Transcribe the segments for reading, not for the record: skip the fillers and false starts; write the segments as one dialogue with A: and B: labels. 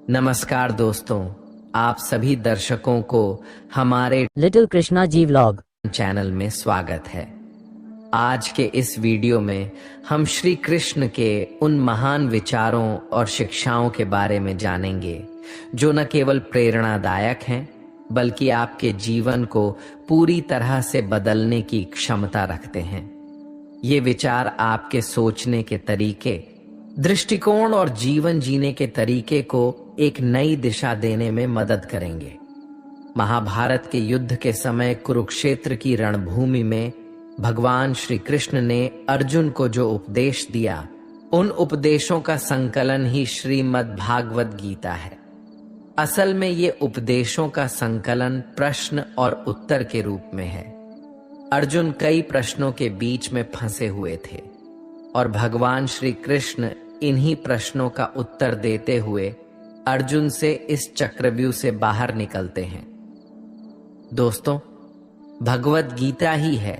A: नमस्कार दोस्तों, आप सभी दर्शकों को हमारे
B: little Krishna ji vlog
A: channel में स्वागत है। आज के इस वीडियो में हम श्री कृष्ण के उन महान विचारों और शिक्षाओं के बारे में जानेंगे जो न केवल प्रेरणादायक हैं बल्कि आपके जीवन को पूरी तरह से बदलने की क्षमता रखते हैं। ये विचार आपके सोचने के तरीके, दृष्टिकोण और जीवन जीने के तरीके को एक नई दिशा देने में मदद करेंगे। महाभारत के युद्ध के समय कुरुक्षेत्र की रणभूमि में भगवान श्री कृष्ण ने अर्जुन को जो उपदेश दिया, उन उपदेशों का संकलन ही श्रीमद् भागवत गीता है। असल में ये उपदेशों का संकलन प्रश्न और उत्तर के रूप में है। अर्जुन कई प्रश्नों के बीच में फंसे हुए थे और भगवान श्री कृष्ण इन्हीं प्रश्नों का उत्तर देते हुए अर्जुन से इस चक्रव्यूह से बाहर निकलते हैं। दोस्तों, भगवत गीता ही है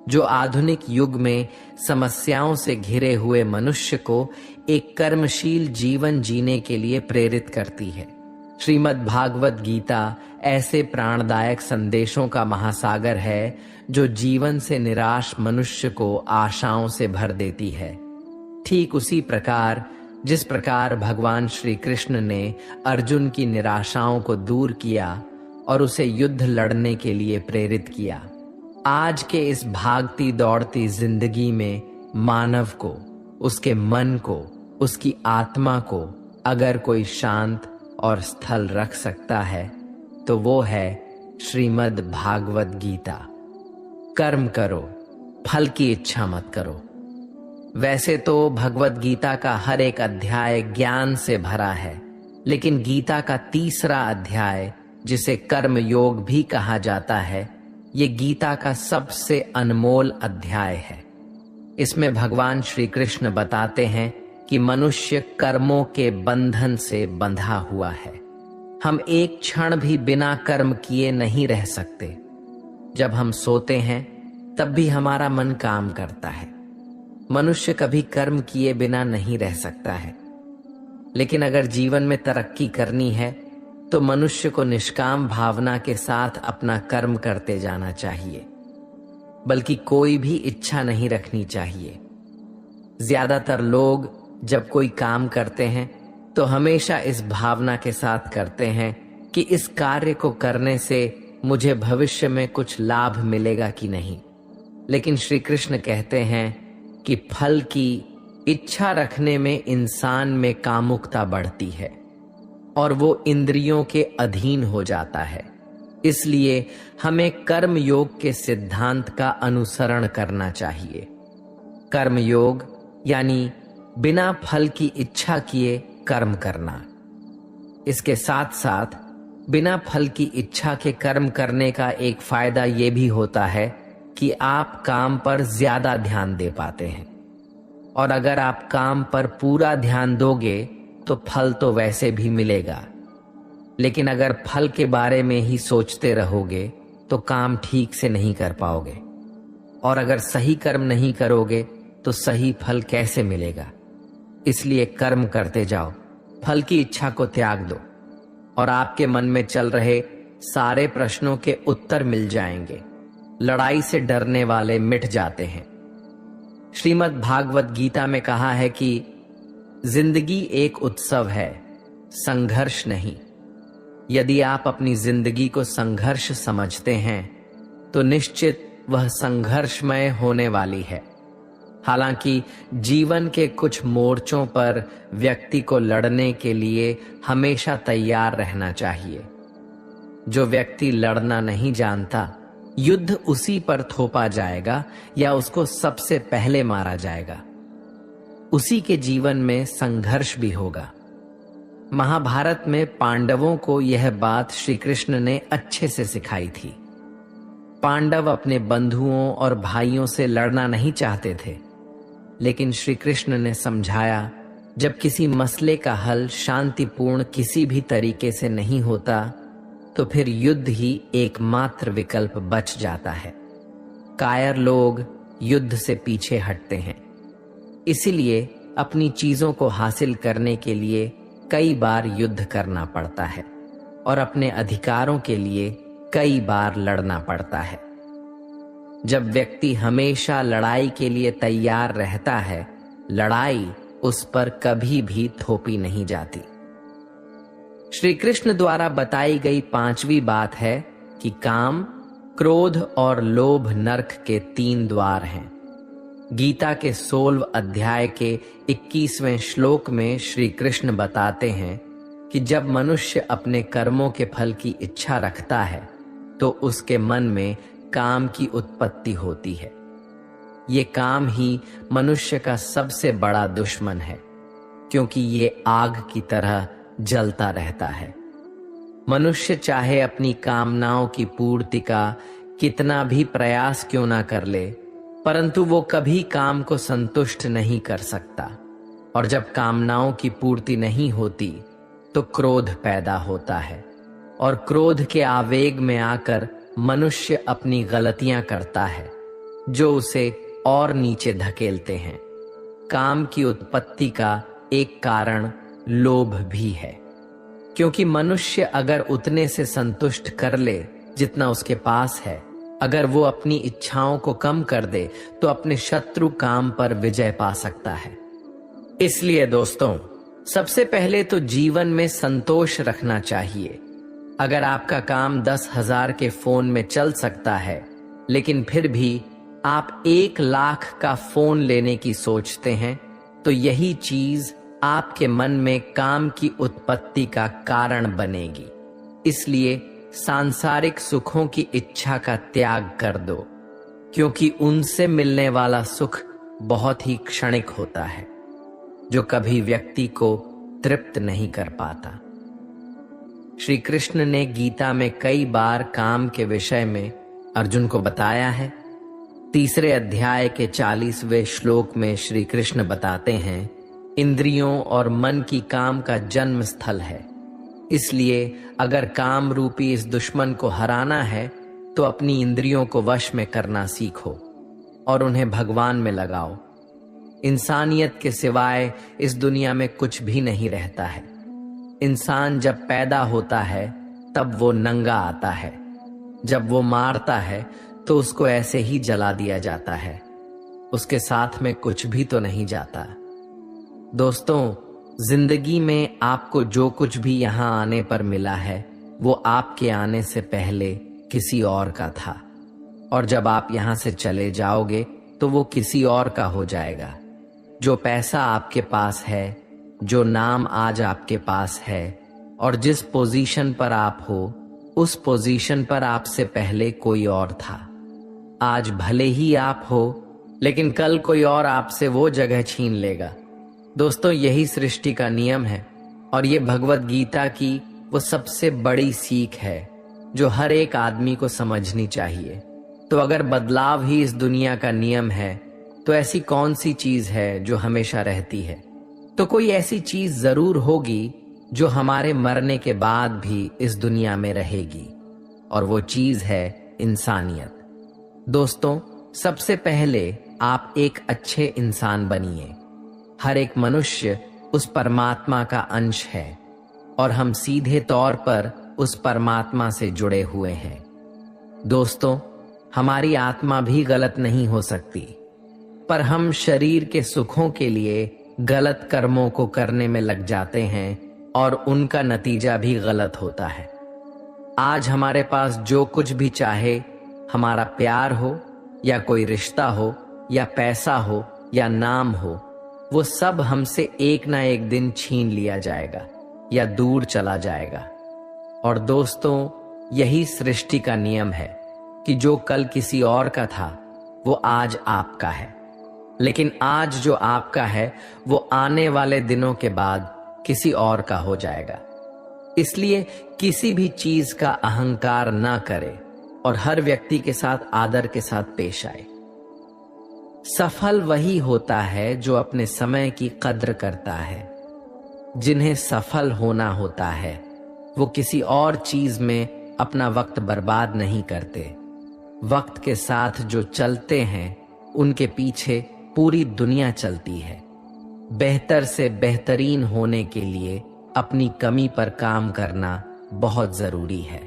A: जो आधुनिक युग में समस्याओं से घिरे हुए मनुष्य को एक कर्मशील जीवन जीने के लिए प्रेरित करती है। श्रीमद् भागवत गीता ऐसे प्राणदायक संदेशों का महासागर है जो जीवन से निराश मनुष्य को आशाओं से भर देती है। ठीक उसी प्रकार जिस प्रकार भगवान श्री कृष्ण ने अर्जुन की निराशाओं को दूर किया और उसे युद्ध लड़ने के लिए प्रेरित किया, आज के इस भागती दौड़ती जिंदगी में मानव को, उसके मन को, उसकी आत्मा को अगर कोई शांत और स्थल रख सकता है तो वो है श्रीमद् भागवत गीता। कर्म करो, फल की इच्छा मत करो। वैसे तो भगवत गीता का हर एक अध्याय ज्ञान से भरा है, लेकिन गीता का तीसरा अध्याय, जिसे कर्म योग भी कहा जाता है, ये गीता का सबसे अनमोल अध्याय है। इसमें भगवान श्री कृष्ण बताते हैं कि मनुष्य कर्मों के बंधन से बंधा हुआ है। हम एक क्षण भी बिना कर्म किए नहीं रह सकते। जब हम सोते हैं तब भी हमारा मन काम करता है। मनुष्य कभी कर्म किए बिना नहीं रह सकता है। लेकिन अगर जीवन में तरक्की करनी है तो मनुष्य को निष्काम भावना के साथ अपना कर्म करते जाना चाहिए, बल्कि कोई भी इच्छा नहीं रखनी चाहिए। ज्यादातर लोग जब कोई काम करते हैं तो हमेशा इस भावना के साथ करते हैं कि इस कार्य को करने से मुझे भविष्य में कुछ लाभ मिलेगा कि नहीं। लेकिन श्री कृष्ण कहते हैं कि फल की इच्छा रखने में इंसान में कामुकता बढ़ती है और वो इंद्रियों के अधीन हो जाता है। इसलिए हमें कर्म योग के सिद्धांत का अनुसरण करना चाहिए। कर्म योग यानी बिना फल की इच्छा किए कर्म करना। इसके साथ साथ बिना फल की इच्छा के कर्म करने का एक फायदा ये भी होता है कि आप काम पर ज्यादा ध्यान दे पाते हैं, और अगर आप काम पर पूरा ध्यान दोगे तो फल तो वैसे भी मिलेगा। लेकिन अगर फल के बारे में ही सोचते रहोगे तो काम ठीक से नहीं कर पाओगे, और अगर सही कर्म नहीं करोगे तो सही फल कैसे मिलेगा। इसलिए कर्म करते जाओ, फल की इच्छा को त्याग दो और आपके मन में चल रहे सारे प्रश्नों के उत्तर मिल जाएंगे। लड़ाई से डरने वाले मिट जाते हैं। श्रीमद् भागवत गीता में कहा है कि जिंदगी एक उत्सव है, संघर्ष नहीं। यदि आप अपनी जिंदगी को संघर्ष समझते हैं तो निश्चित वह संघर्षमय होने वाली है। हालांकि जीवन के कुछ मोर्चों पर व्यक्ति को लड़ने के लिए हमेशा तैयार रहना चाहिए। जो व्यक्ति लड़ना नहीं जानता, युद्ध उसी पर थोपा जाएगा या उसको सबसे पहले मारा जाएगा। उसी के जीवन में संघर्ष भी होगा। महाभारत में पांडवों को यह बात श्री कृष्ण ने अच्छे से सिखाई थी। पांडव अपने बंधुओं और भाइयों से लड़ना नहीं चाहते थे, लेकिन श्री कृष्ण ने समझाया, जब किसी मसले का हल शांतिपूर्ण किसी भी तरीके से नहीं होता तो फिर युद्ध ही एकमात्र विकल्प बच जाता है। कायर लोग युद्ध से पीछे हटते हैं। इसीलिए अपनी चीजों को हासिल करने के लिए कई बार युद्ध करना पड़ता है और अपने अधिकारों के लिए कई बार लड़ना पड़ता है। जब व्यक्ति हमेशा लड़ाई के लिए तैयार रहता है, लड़ाई उस पर कभी भी थोपी नहीं जाती। श्री कृष्ण द्वारा बताई गई 5वीं बात है कि काम, क्रोध और लोभ नरक के 3 द्वार हैं। गीता के 16 अध्याय के 21वें श्लोक में श्री कृष्ण बताते हैं कि जब मनुष्य अपने कर्मों के फल की इच्छा रखता है तो उसके मन में काम की उत्पत्ति होती है। ये काम ही मनुष्य का सबसे बड़ा दुश्मन है, क्योंकि ये आग की तरह जलता रहता है। मनुष्य चाहे अपनी कामनाओं की पूर्ति का कितना भी प्रयास क्यों ना कर ले, परंतु वो कभी काम को संतुष्ट नहीं कर सकता। और जब कामनाओं की पूर्ति नहीं होती तो क्रोध पैदा होता है, और क्रोध के आवेग में आकर मनुष्य अपनी गलतियां करता है जो उसे और नीचे धकेलते हैं। काम की उत्पत्ति का एक कारण लोभ भी है, क्योंकि मनुष्य अगर उतने से संतुष्ट कर ले जितना उसके पास है, अगर वो अपनी इच्छाओं को कम कर दे तो अपने शत्रु काम पर विजय पा सकता है। इसलिए दोस्तों, सबसे पहले तो जीवन में संतोष रखना चाहिए। अगर आपका काम 10,000 के फोन में चल सकता है, लेकिन फिर भी आप 1 लाख का फोन लेने की सोचते हैं, तो यही चीज आपके मन में काम की उत्पत्ति का कारण बनेगी। इसलिए सांसारिक सुखों की इच्छा का त्याग कर दो, क्योंकि उनसे मिलने वाला सुख बहुत ही क्षणिक होता है, जो कभी व्यक्ति को तृप्त नहीं कर पाता। श्री कृष्ण ने गीता में कई बार काम के विषय में अर्जुन को बताया है। 3 अध्याय के 40वें श्लोक में श्री कृष्ण बताते हैं, इंद्रियों और मन की काम का जन्म स्थल है। इसलिए अगर काम रूपी इस दुश्मन को हराना है तो अपनी इंद्रियों को वश में करना सीखो और उन्हें भगवान में लगाओ। इंसानियत के सिवाय इस दुनिया में कुछ भी नहीं रहता है। इंसान जब पैदा होता है तब वो नंगा आता है, जब वो मारता है तो उसको ऐसे ही जला दिया जाता है, उसके साथ में कुछ भी तो नहीं जाता। दोस्तों, जिंदगी में आपको जो कुछ भी यहाँ आने पर मिला है वो आपके आने से पहले किसी और का था, और जब आप यहाँ से चले जाओगे तो वो किसी और का हो जाएगा। जो पैसा आपके पास है, जो नाम आज आपके पास है, और जिस पोजीशन पर आप हो, उस पोजीशन पर आपसे पहले कोई और था। आज भले ही आप हो, लेकिन कल कोई और आपसे वो जगह छीन लेगा। दोस्तों, यही सृष्टि का नियम है, और ये भगवत गीता की वो सबसे बड़ी सीख है जो हर एक आदमी को समझनी चाहिए। तो अगर बदलाव ही इस दुनिया का नियम है, तो ऐसी कौन सी चीज है जो हमेशा रहती है? तो कोई ऐसी चीज जरूर होगी जो हमारे मरने के बाद भी इस दुनिया में रहेगी, और वो चीज है इंसानियत। दोस्तों, सबसे पहले आप एक अच्छे इंसान बनिए। हर एक मनुष्य उस परमात्मा का अंश है, और हम सीधे तौर पर उस परमात्मा से जुड़े हुए हैं। दोस्तों, हमारी आत्मा भी गलत नहीं हो सकती, पर हम शरीर के सुखों के लिए गलत कर्मों को करने में लग जाते हैं, और उनका नतीजा भी गलत होता है। आज हमारे पास जो कुछ भी चाहे, हमारा प्यार हो या कोई रिश्ता हो या पैसा हो या नाम हो, वो सब हमसे एक ना एक दिन छीन लिया जाएगा या दूर चला जाएगा। और दोस्तों, यही सृष्टि का नियम है कि जो कल किसी और का था वो आज आपका है, लेकिन आज जो आपका है वो आने वाले दिनों के बाद किसी और का हो जाएगा। इसलिए किसी भी चीज का अहंकार ना करे और हर व्यक्ति के साथ आदर के साथ पेश आए। सफल वही होता है जो अपने समय की कद्र करता है। जिन्हें सफल होना होता है वो किसी और चीज में अपना वक्त बर्बाद नहीं करते। वक्त के साथ जो चलते हैं उनके पीछे पूरी दुनिया चलती है। बेहतर से बेहतरीन होने के लिए अपनी कमी पर काम करना बहुत जरूरी है।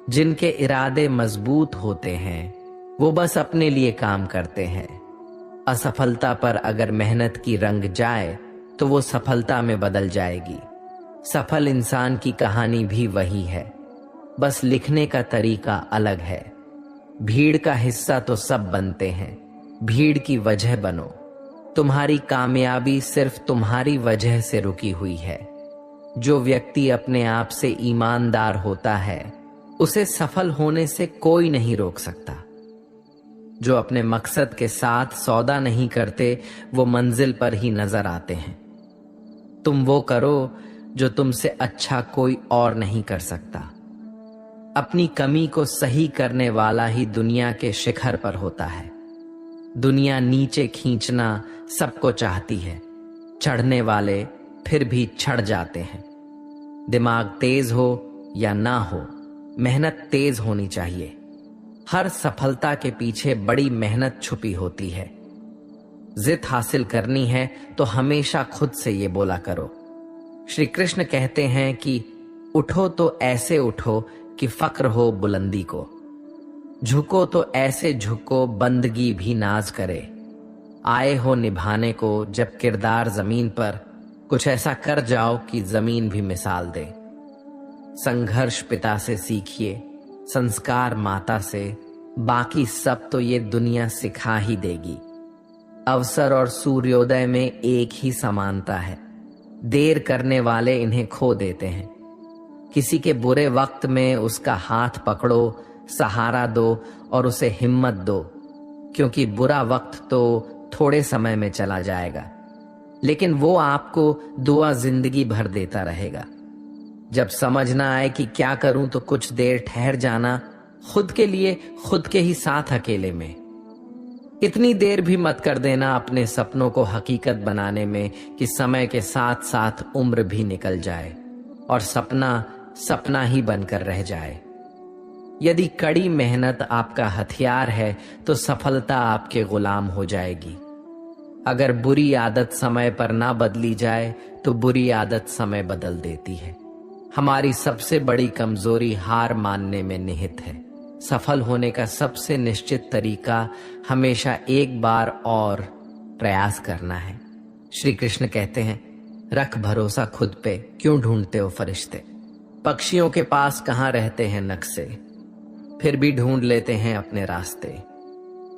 A: जिनके इरादे मजबूत होते हैं वो बस अपने लिए काम करते हैं। असफलता पर अगर मेहनत की रंग जाए तो वो सफलता में बदल जाएगी। सफल इंसान की कहानी भी वही है, बस लिखने का तरीका अलग है। भीड़ का हिस्सा तो सब बनते हैं, भीड़ की वजह बनो। तुम्हारी कामयाबी सिर्फ तुम्हारी वजह से रुकी हुई है। जो व्यक्ति अपने आप से ईमानदार होता है उसे सफल होने से कोई नहीं रोक सकता। जो अपने मकसद के साथ सौदा नहीं करते वो मंजिल पर ही नजर आते हैं। तुम वो करो जो तुमसे अच्छा कोई और नहीं कर सकता। अपनी कमी को सही करने वाला ही दुनिया के शिखर पर होता है। दुनिया नीचे खींचना सबको चाहती है, चढ़ने वाले फिर भी चढ़ जाते हैं। दिमाग तेज हो या ना हो, मेहनत तेज होनी चाहिए। हर सफलता के पीछे बड़ी मेहनत छुपी होती है। जिद हासिल करनी है तो हमेशा खुद से ये बोला करो। श्री कृष्ण कहते हैं कि उठो तो ऐसे उठो कि फक्र हो बुलंदी को, झुको तो ऐसे झुको बंदगी भी नाज करे। आए हो निभाने को जब किरदार जमीन पर, कुछ ऐसा कर जाओ कि जमीन भी मिसाल दे। संघर्ष पिता से सीखिए, संस्कार माता से, बाकी सब तो ये दुनिया सिखा ही देगी। अवसर और सूर्योदय में एक ही समानता है, देर करने वाले इन्हें खो देते हैं। किसी के बुरे वक्त में उसका हाथ पकड़ो, सहारा दो और उसे हिम्मत दो, क्योंकि बुरा वक्त तो थोड़े समय में चला जाएगा, लेकिन वो आपको दुआ जिंदगी भर देता रहेगा। जब समझ ना आए कि क्या करूं तो कुछ देर ठहर जाना, खुद के लिए खुद के ही साथ अकेले में। इतनी देर भी मत कर देना अपने सपनों को हकीकत बनाने में कि समय के साथ साथ उम्र भी निकल जाए और सपना सपना ही बनकर रह जाए। यदि कड़ी मेहनत आपका हथियार है तो सफलता आपके गुलाम हो जाएगी। अगर बुरी आदत समय पर ना बदली जाए तो बुरी आदत समय बदल देती है। हमारी सबसे बड़ी कमजोरी हार मानने में निहित है। सफल होने का सबसे निश्चित तरीका हमेशा एक बार और प्रयास करना है। श्री कृष्ण कहते हैं, रख भरोसा खुद पे, क्यों ढूंढते हो फरिश्ते। पक्षियों के पास कहाँ रहते हैं नक्शे, फिर भी ढूंढ लेते हैं अपने रास्ते।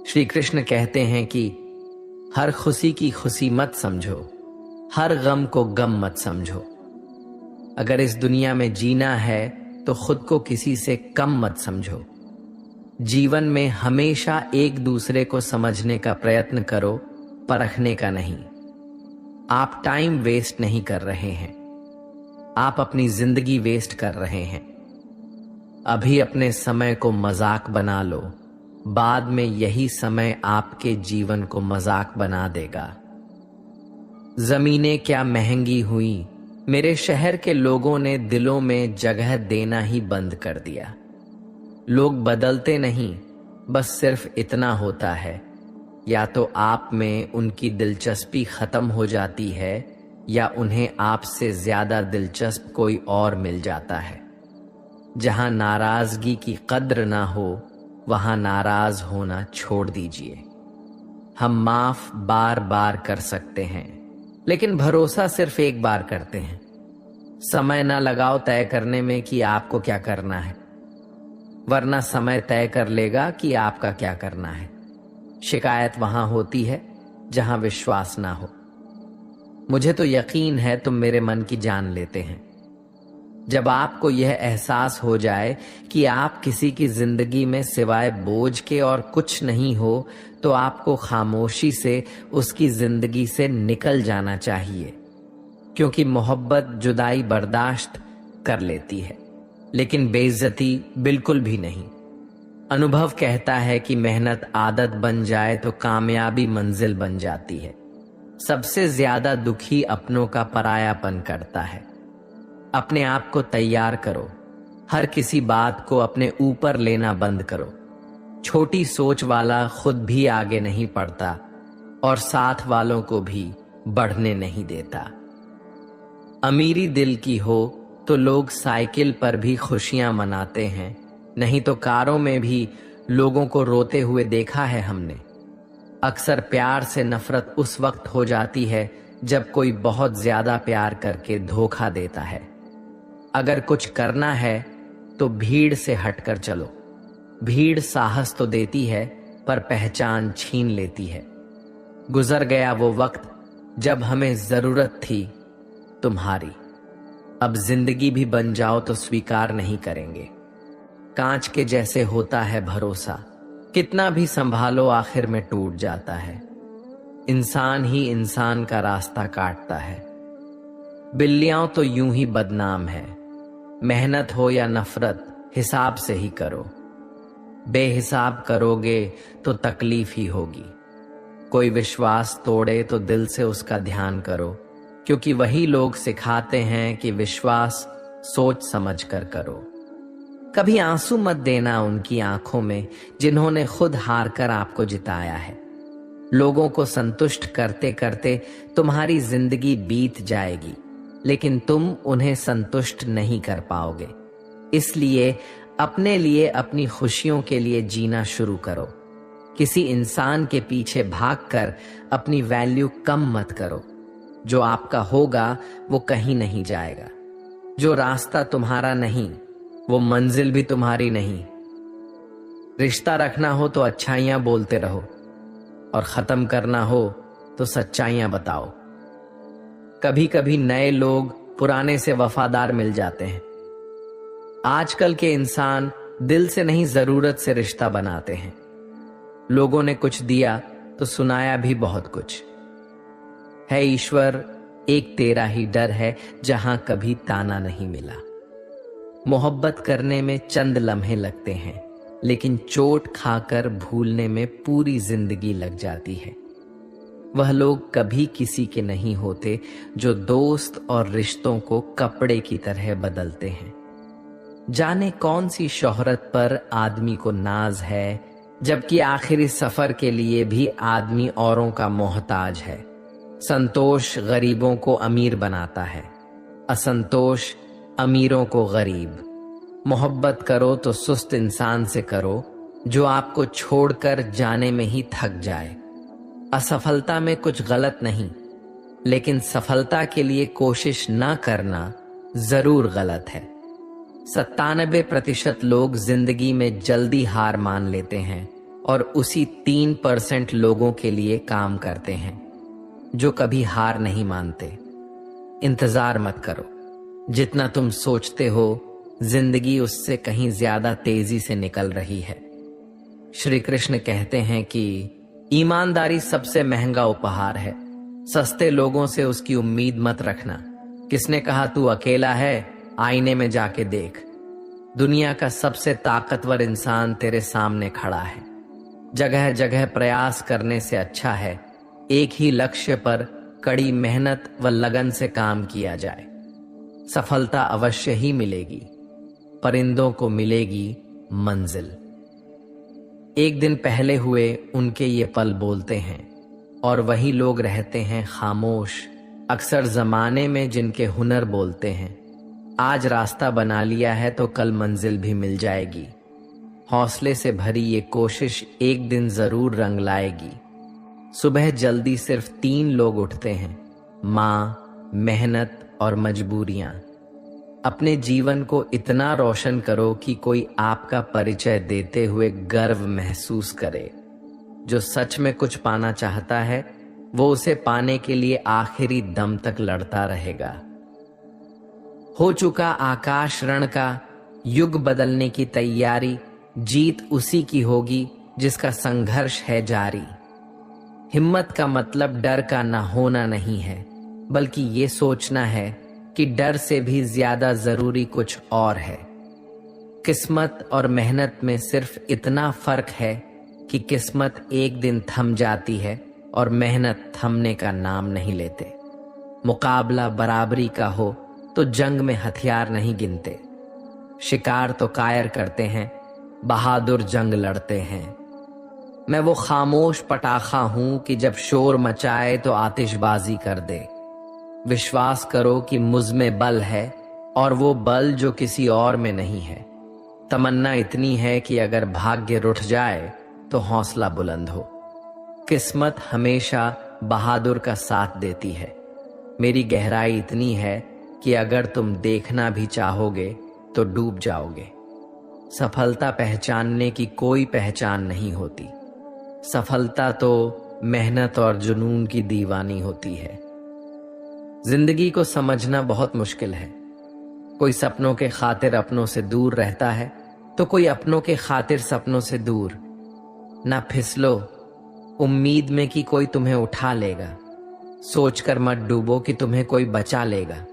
A: श्री कृष्ण कहते हैं कि हर खुशी की खुशी मत समझो, हर गम को गम मत समझो। अगर इस दुनिया में जीना है तो खुद को किसी से कम मत समझो। जीवन में हमेशा एक दूसरे को समझने का प्रयत्न करो, परखने का नहीं। आप टाइम वेस्ट नहीं कर रहे हैं, आप अपनी जिंदगी वेस्ट कर रहे हैं। अभी अपने समय को मजाक बना लो, बाद में यही समय आपके जीवन को मजाक बना देगा। जमीनें क्या महंगी हुई, मेरे शहर के लोगों ने दिलों में जगह देना ही बंद कर दिया। लोग बदलते नहीं, बस सिर्फ इतना होता है, या तो आप में उनकी दिलचस्पी खत्म हो जाती है या उन्हें आपसे ज्यादा दिलचस्प कोई और मिल जाता है। जहां नाराजगी की कद्र ना हो वहां नाराज होना छोड़ दीजिए। हम माफ बार बार कर सकते हैं, लेकिन भरोसा सिर्फ एक बार करते हैं। समय ना लगाओ तय करने में कि आपको क्या करना है, वरना समय तय कर लेगा कि आपका क्या करना है। शिकायत वहां होती है जहां विश्वास ना हो। मुझे तो यकीन है तुम मेरे मन की जान लेते हैं। जब आपको यह एहसास हो जाए कि आप किसी की जिंदगी में सिवाय बोझ के और कुछ नहीं हो, तो आपको खामोशी से उसकी जिंदगी से निकल जाना चाहिए। क्योंकि मोहब्बत जुदाई बर्दाश्त कर लेती है, लेकिन बेइज्जती बिल्कुल भी नहीं। अनुभव कहता है कि मेहनत आदत बन जाए तो कामयाबी मंजिल बन जाती है। सबसे ज्यादा दुखी अपनों का परायापन करता है। अपने आप को तैयार करो, हर किसी बात को अपने ऊपर लेना बंद करो। छोटी सोच वाला खुद भी आगे नहीं बढ़ता और साथ वालों को भी बढ़ने नहीं देता। अमीरी दिल की हो तो लोग साइकिल पर भी खुशियां मनाते हैं, नहीं तो कारों में भी लोगों को रोते हुए देखा है हमने। अक्सर प्यार से नफरत उस वक्त हो जाती है जब कोई बहुत ज्यादा प्यार करके धोखा देता है। अगर कुछ करना है तो भीड़ से हटकर चलो। भीड़ साहस तो देती है पर पहचान छीन लेती है। गुजर गया वो वक्त जब हमें जरूरत थी तुम्हारी। अब जिंदगी भी बन जाओ तो स्वीकार नहीं करेंगे। कांच के जैसे होता है भरोसा, कितना भी संभालो आखिर में टूट जाता है। इंसान ही इंसान का रास्ता काटता है। बिल्लियां तो यूं ही बदनाम है। मेहनत हो या नफरत हिसाब से ही करो। बेहिसाब करोगे तो तकलीफ ही होगी। कोई विश्वास तोड़े तो दिल से उसका ध्यान करो, क्योंकि वही लोग सिखाते हैं कि विश्वास सोच समझ कर करो। कभी आंसू मत देना उनकी आंखों में जिन्होंने खुद हार कर आपको जिताया है। लोगों को संतुष्ट करते करते तुम्हारी जिंदगी बीत जाएगी, लेकिन तुम उन्हें संतुष्ट नहीं कर पाओगे। इसलिए अपने लिए, अपनी खुशियों के लिए जीना शुरू करो। किसी इंसान के पीछे भागकर अपनी वैल्यू कम मत करो। जो आपका होगा वो कहीं नहीं जाएगा। जो रास्ता तुम्हारा नहीं वो मंजिल भी तुम्हारी नहीं। रिश्ता रखना हो तो अच्छाइयां बोलते रहो, और खत्म करना हो तो सच्चाइयां बताओ। कभी कभी नए लोग पुराने से वफादार मिल जाते हैं। आजकल के इंसान दिल से नहीं, जरूरत से रिश्ता बनाते हैं। लोगों ने कुछ दिया तो सुनाया भी बहुत कुछ है। ईश्वर एक तेरा ही डर है जहां कभी ताना नहीं मिला। मोहब्बत करने में चंद लम्हे लगते हैं, लेकिन चोट खाकर भूलने में पूरी जिंदगी लग जाती है। वह लोग कभी किसी के नहीं होते जो दोस्त और रिश्तों को कपड़े की तरह बदलते हैं। जाने कौन सी शोहरत पर आदमी को नाज है, जबकि आखिरी सफर के लिए भी आदमी औरों का मोहताज है। संतोष गरीबों को अमीर बनाता है, असंतोष अमीरों को गरीब। मोहब्बत करो तो सुस्त इंसान से करो जो आपको छोड़कर जाने में ही थक जाए। असफलता में कुछ गलत नहीं, लेकिन सफलता के लिए कोशिश न करना जरूर गलत है। 97% लोग जिंदगी में जल्दी हार मान लेते हैं और उसी 3% लोगों के लिए काम करते हैं जो कभी हार नहीं मानते। इंतजार मत करो। जितना तुम सोचते हो जिंदगी उससे कहीं ज्यादा तेजी से निकल रही है। श्री कृष्ण कहते हैं कि ईमानदारी सबसे महंगा उपहार है। सस्ते लोगों से उसकी उम्मीद मत रखना। किसने कहा तू अकेला है? आईने में जाके देख। दुनिया का सबसे ताकतवर इंसान तेरे सामने खड़ा है। जगह जगह प्रयास करने से अच्छा है एक ही लक्ष्य पर कड़ी मेहनत व लगन से काम किया जाए। सफलता अवश्य ही मिलेगी, परिंदों को मिलेगी मंजिल। एक दिन पहले हुए उनके ये पल बोलते हैं, और वही लोग रहते हैं खामोश। अक्सर जमाने में जिनके हुनर बोलते हैं। आज रास्ता बना लिया है तो कल मंजिल भी मिल जाएगी। हौसले से भरी ये कोशिश एक दिन जरूर रंग लाएगी। सुबह जल्दी सिर्फ 3 लोग उठते हैं, माँ, मेहनत और मजबूरियां। अपने जीवन को इतना रोशन करो कि कोई आपका परिचय देते हुए गर्व महसूस करे। जो सच में कुछ पाना चाहता है वो उसे पाने के लिए आखिरी दम तक लड़ता रहेगा। हो चुका आकाश रण का, युग बदलने की तैयारी। जीत उसी की होगी जिसका संघर्ष है जारी। हिम्मत का मतलब डर का न होना नहीं है, बल्कि ये सोचना है कि डर से भी ज्यादा जरूरी कुछ और है। किस्मत और मेहनत में सिर्फ इतना फर्क है कि किस्मत एक दिन थम जाती है और मेहनत थमने का नाम नहीं लेते। मुकाबला बराबरी का हो तो जंग में हथियार नहीं गिनते। शिकार तो कायर करते हैं, बहादुर जंग लड़ते हैं। मैं वो खामोश पटाखा हूं कि जब शोर मचाए तो आतिशबाजी कर दे। विश्वास करो कि मुझ में बल है और वो बल जो किसी और में नहीं है। तमन्ना इतनी है कि अगर भाग्य रुठ जाए तो हौसला बुलंद हो। किस्मत हमेशा बहादुर का साथ देती है। मेरी गहराई इतनी है कि अगर तुम देखना भी चाहोगे तो डूब जाओगे। सफलता पहचानने की कोई पहचान नहीं होती। सफलता तो मेहनत और जुनून की दीवानी होती है। जिंदगी को समझना बहुत मुश्किल है। कोई सपनों के खातिर अपनों से दूर रहता है तो कोई अपनों के खातिर सपनों से दूर। ना फिसलो उम्मीद में कि कोई तुम्हें उठा लेगा। सोचकर मत डूबो कि तुम्हें कोई बचा लेगा।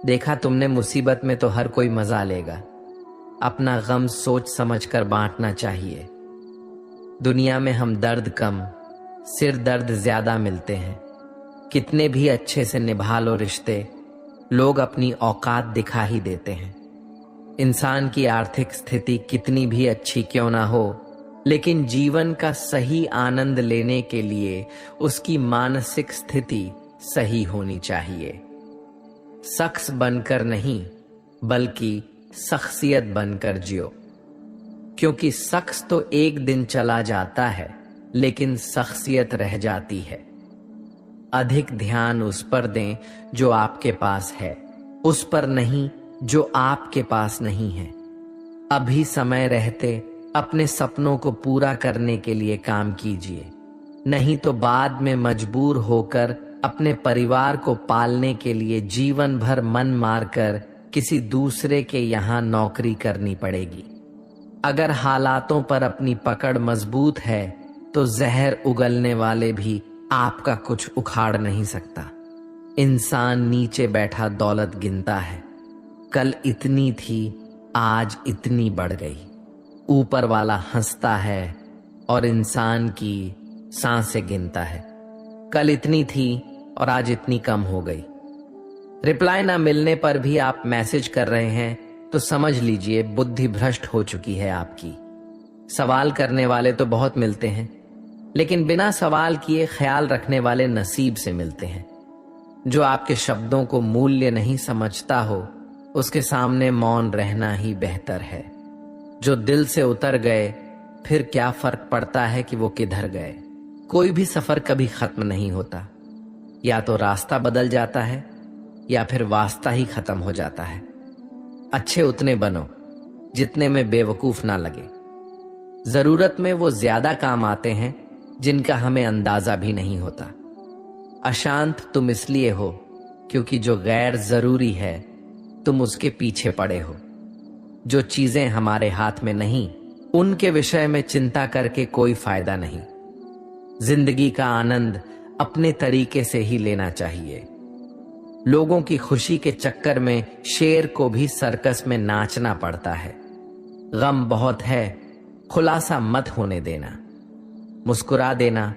A: देखा तुमने मुसीबत में तो हर कोई मजा लेगा। अपना गम सोच समझकर बांटना चाहिए। दुनिया में हम दर्द कम, सिर दर्द ज्यादा मिलते हैं। कितने भी अच्छे से निभा लो रिश्ते, लोग अपनी औकात दिखा ही देते हैं। इंसान की आर्थिक स्थिति कितनी भी अच्छी क्यों ना हो, लेकिन जीवन का सही आनंद लेने के लिए उसकी मानसिक स्थिति सही होनी चाहिए। शख्स बनकर नहीं बल्कि शख्सियत बनकर जियो, क्योंकि शख्स तो एक दिन चला जाता है लेकिन शख्सियत रह जाती है। अधिक ध्यान उस पर दें जो आपके पास है, उस पर नहीं जो आपके पास नहीं है। अभी समय रहते अपने सपनों को पूरा करने के लिए काम कीजिए, नहीं तो बाद में मजबूर होकर अपने परिवार को पालने के लिए जीवन भर मन मारकर किसी दूसरे के यहाँ नौकरी करनी पड़ेगी। अगर हालातों पर अपनी पकड़ मजबूत है तो जहर उगलने वाले भी आपका कुछ उखाड़ नहीं सकता। इंसान नीचे बैठा दौलत गिनता है। कल इतनी थी, आज इतनी बढ़ गई। ऊपर वाला हंसता है और इंसान की सांसें गिनता है। कल इतनी थी और आज इतनी कम हो गई। रिप्लाई ना मिलने पर भी आप मैसेज कर रहे हैं तो समझ लीजिए बुद्धि भ्रष्ट हो चुकी है आपकी। सवाल करने वाले तो बहुत मिलते हैं, लेकिन बिना सवाल किए ख्याल रखने वाले नसीब से मिलते हैं। जो आपके शब्दों को मूल्य नहीं समझता हो, उसके सामने मौन रहना ही बेहतर है। जो दिल से उतर गए, फिर क्या फर्क पड़ता है कि वो किधर गए। कोई भी सफर कभी खत्म नहीं होता। या तो रास्ता बदल जाता है या फिर वास्ता ही खत्म हो जाता है। अच्छे उतने बनो जितने में बेवकूफ ना लगे। जरूरत में वो ज्यादा काम आते हैं जिनका हमें अंदाजा भी नहीं होता। अशांत तुम इसलिए हो क्योंकि जो गैर जरूरी है तुम उसके पीछे पड़े हो। जो चीजें हमारे हाथ में नहीं, उनके विषय में चिंता करके कोई फायदा नहीं। जिंदगी का आनंद अपने तरीके से ही लेना चाहिए। लोगों की खुशी के चक्कर में शेर को भी सर्कस में नाचना पड़ता है। गम बहुत है, खुलासा मत होने देना। मुस्कुरा देना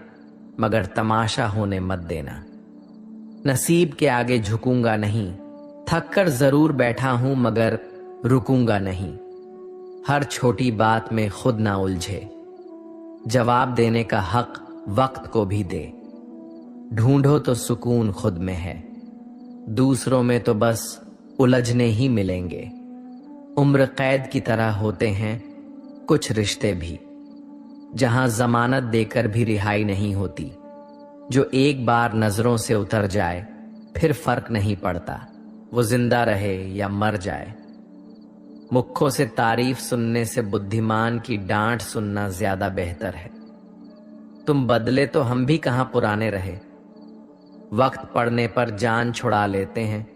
A: मगर तमाशा होने मत देना। नसीब के आगे झुकूंगा नहीं, थक कर जरूर बैठा हूं मगर रुकूंगा नहीं। हर छोटी बात में खुद ना उलझे। जवाब देने का हक वक्त को भी दे। ढूंढो तो सुकून खुद में है, दूसरों में तो बस उलझने ही मिलेंगे। उम्र कैद की तरह होते हैं कुछ रिश्ते भी, जहां जमानत देकर भी रिहाई नहीं होती। जो एक बार नजरों से उतर जाए फिर फर्क नहीं पड़ता वो जिंदा रहे या मर जाए। मुखों से तारीफ सुनने से बुद्धिमान की डांट सुनना ज्यादा बेहतर है। तुम बदले तो हम भी कहां पुराने रहे। वक्त पड़ने पर जान छुड़ा लेते हैं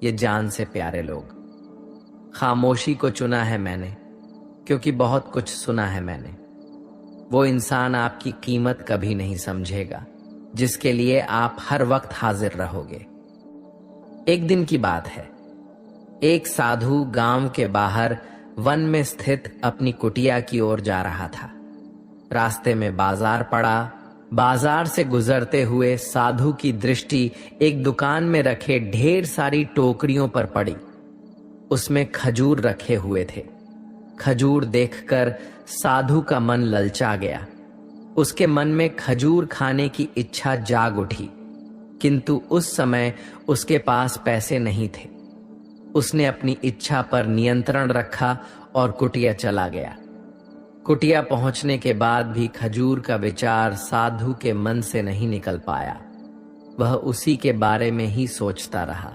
A: ये जान से प्यारे लोग। खामोशी को चुना है मैंने क्योंकि बहुत कुछ सुना है मैंने। वो इंसान आपकी कीमत कभी नहीं समझेगा जिसके लिए आप हर वक्त हाजिर रहोगे। एक दिन की बात है, एक साधु गांव के बाहर वन में स्थित अपनी कुटिया की ओर जा रहा था। रास्ते में बाजार पड़ा। बाजार से गुजरते हुए साधु की दृष्टि एक दुकान में रखे ढेर सारी टोकरियों पर पड़ी। उसमें खजूर रखे हुए थे। खजूर देखकर साधु का मन ललचा गया। उसके मन में खजूर खाने की इच्छा जाग उठी। किंतु उस समय उसके पास पैसे नहीं थे। उसने अपनी इच्छा पर नियंत्रण रखा और कुटिया चला गया। कुटिया पहुंचने के बाद भी खजूर का विचार साधु के मन से नहीं निकल पाया। वह उसी के बारे में ही सोचता रहा।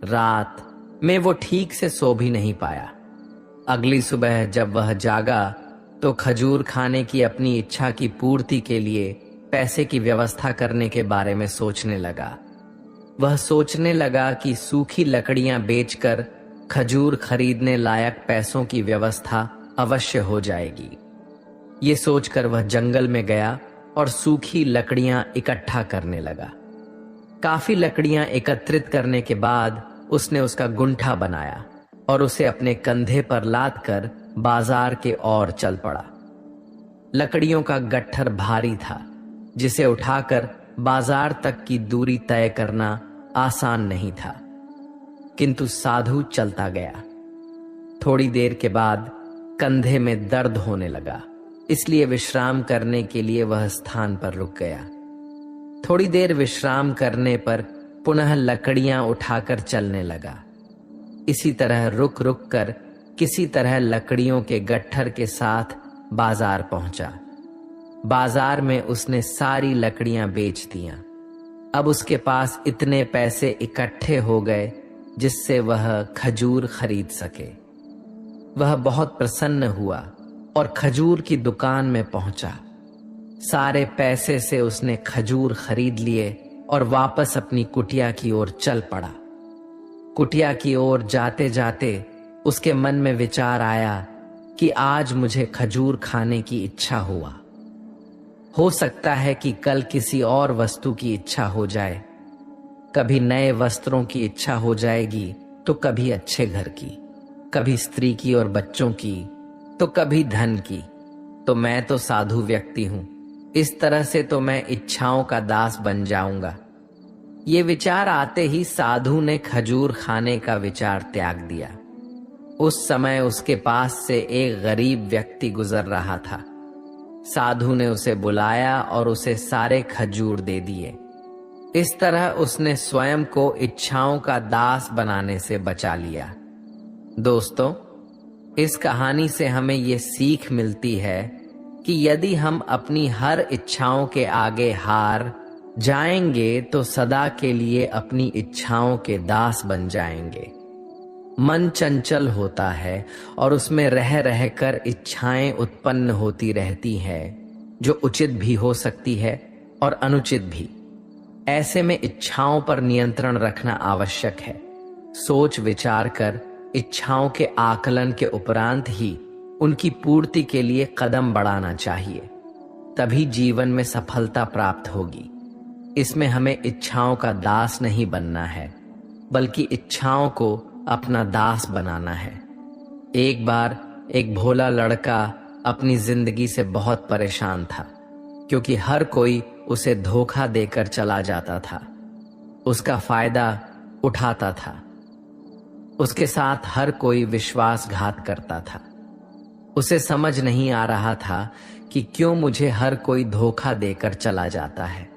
A: रात में वो ठीक से सो भी नहीं पाया। अगली सुबह जब वह जागा तो खजूर खाने की अपनी इच्छा की पूर्ति के लिए पैसे की व्यवस्था करने के बारे में सोचने लगा। वह सोचने लगा कि सूखी लकड़ियां बेचकर खजूर खरीदने लायक पैसों की व्यवस्था अवश्य हो जाएगी। ये सोचकर वह जंगल में गया और सूखी लकड़ियां इकट्ठा करने लगा। काफी लकड़ियां एकत्रित करने के बाद उसने उसका गुंठा बनाया और उसे अपने कंधे पर लाद कर बाजार के ओर चल पड़ा। लकड़ियों का गट्ठर भारी था, जिसे उठाकर बाजार तक की दूरी तय करना आसान नहीं था, किंतु साधु चलता गया। थोड़ी देर के बाद कंधे में दर्द होने लगा, इसलिए विश्राम करने के लिए वह स्थान पर रुक गया। थोड़ी देर विश्राम करने पर पुनः लकड़ियां उठाकर चलने लगा। इसी तरह रुक रुक कर किसी तरह लकड़ियों के गट्ठर के साथ बाजार पहुंचा। बाजार में उसने सारी लकड़ियां बेच दियां। अब उसके पास इतने पैसे इकट्ठे हो गए जिससे वह खजूर खरीद सके। वह बहुत प्रसन्न हुआ और खजूर की दुकान में पहुंचा। सारे पैसे से उसने खजूर खरीद लिए और वापस अपनी कुटिया की ओर चल पड़ा। कुटिया की ओर जाते जाते उसके मन में विचार आया कि आज मुझे खजूर खाने की इच्छा हुआ। हो सकता है कि कल किसी और वस्तु की इच्छा हो जाए। कभी नए वस्त्रों की इच्छा हो जाएगी तो कभी अच्छे घर की, कभी स्त्री की और बच्चों की, तो कभी धन की। तो मैं तो साधु व्यक्ति हूं, इस तरह से तो मैं इच्छाओं का दास बन जाऊंगा। ये विचार आते ही साधु ने खजूर खाने का विचार त्याग दिया। उस समय उसके पास से एक गरीब व्यक्ति गुजर रहा था। साधु ने उसे बुलाया और उसे सारे खजूर दे दिए। इस तरह उसने स्वयं को इच्छाओं का दास बनाने से बचा लिया। दोस्तों, इस कहानी से हमें ये सीख मिलती है कि यदि हम अपनी हर इच्छाओं के आगे हार जाएंगे तो सदा के लिए अपनी इच्छाओं के दास बन जाएंगे। मन चंचल होता है और उसमें रह रहकर इच्छाएं उत्पन्न होती रहती हैं, जो उचित भी हो सकती है और अनुचित भी। ऐसे में इच्छाओं पर नियंत्रण रखना आवश्यक है। सोच विचार कर इच्छाओं के आकलन के उपरांत ही उनकी पूर्ति के लिए कदम बढ़ाना चाहिए, तभी जीवन में सफलता प्राप्त होगी। इसमें हमें इच्छाओं का दास नहीं बनना है, बल्कि इच्छाओं को अपना दास बनाना है। एक बार एक भोला लड़का अपनी जिंदगी से बहुत परेशान था, क्योंकि हर कोई उसे धोखा देकर चला जाता था, उसका फायदा उठाता था। उसके साथ हर कोई विश्वासघात करता था। उसे समझ नहीं आ रहा था कि क्यों मुझे हर कोई धोखा देकर चला जाता है।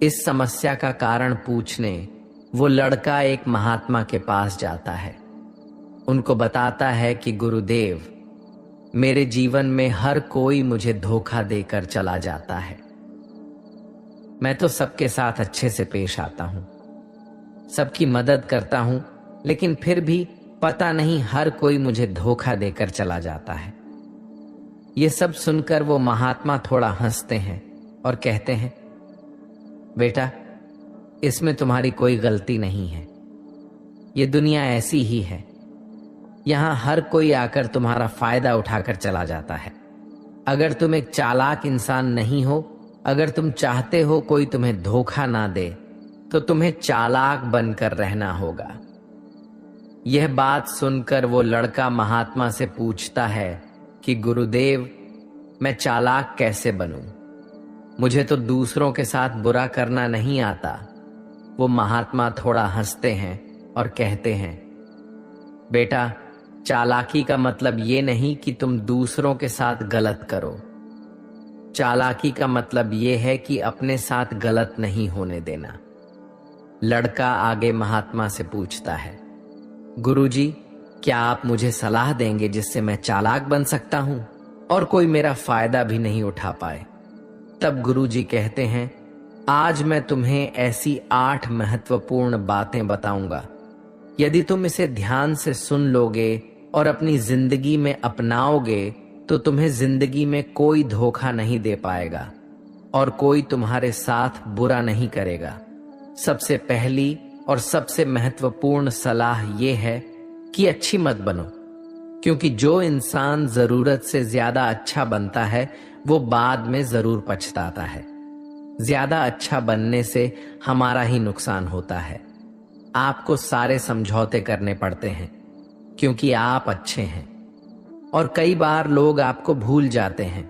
A: इस समस्या का कारण पूछने वो लड़का एक महात्मा के पास जाता है। उनको बताता है कि गुरुदेव, मेरे जीवन में हर कोई मुझे धोखा देकर चला जाता है। मैं तो सबके साथ अच्छे से पेश आता हूं, सबकी मदद करता हूं, लेकिन फिर भी पता नहीं हर कोई मुझे धोखा देकर चला जाता है। ये सब सुनकर वो महात्मा थोड़ा हंसते हैं और कहते हैं, बेटा, इसमें तुम्हारी कोई गलती नहीं है। ये दुनिया ऐसी ही है। यहां हर कोई आकर तुम्हारा फायदा उठाकर चला जाता है। अगर तुम एक चालाक इंसान नहीं हो, अगर तुम चाहते हो कोई तुम्हें धोखा ना दे, तो तुम्हें चालाक बनकर रहना होगा। यह बात सुनकर वो लड़का महात्मा से पूछता है कि गुरुदेव, मैं चालाक कैसे बनूं? मुझे तो दूसरों के साथ बुरा करना नहीं आता। वो महात्मा थोड़ा हंसते हैं और कहते हैं, बेटा, चालाकी का मतलब ये नहीं कि तुम दूसरों के साथ गलत करो। चालाकी का मतलब ये है कि अपने साथ गलत नहीं होने देना। लड़का आगे महात्मा से पूछता है, गुरुजी, क्या आप मुझे सलाह देंगे जिससे मैं चालाक बन सकता हूं और कोई मेरा फायदा भी नहीं उठा पाए? तब गुरुजी कहते हैं, आज मैं तुम्हें ऐसी 8 महत्वपूर्ण बातें बताऊंगा। यदि तुम इसे ध्यान से सुन लोगे और अपनी जिंदगी में अपनाओगे तो तुम्हें जिंदगी में कोई धोखा नहीं दे पाएगा और कोई तुम्हारे साथ बुरा नहीं करेगा। सबसे पहली और सबसे महत्वपूर्ण सलाह यह है कि अच्छी मत बनो, क्योंकि जो इंसान जरूरत से ज्यादा अच्छा बनता है वो बाद में जरूर पछताता है। ज्यादा अच्छा बनने से हमारा ही नुकसान होता है। आपको सारे समझौते करने पड़ते हैं क्योंकि आप अच्छे हैं, और कई बार लोग आपको भूल जाते हैं।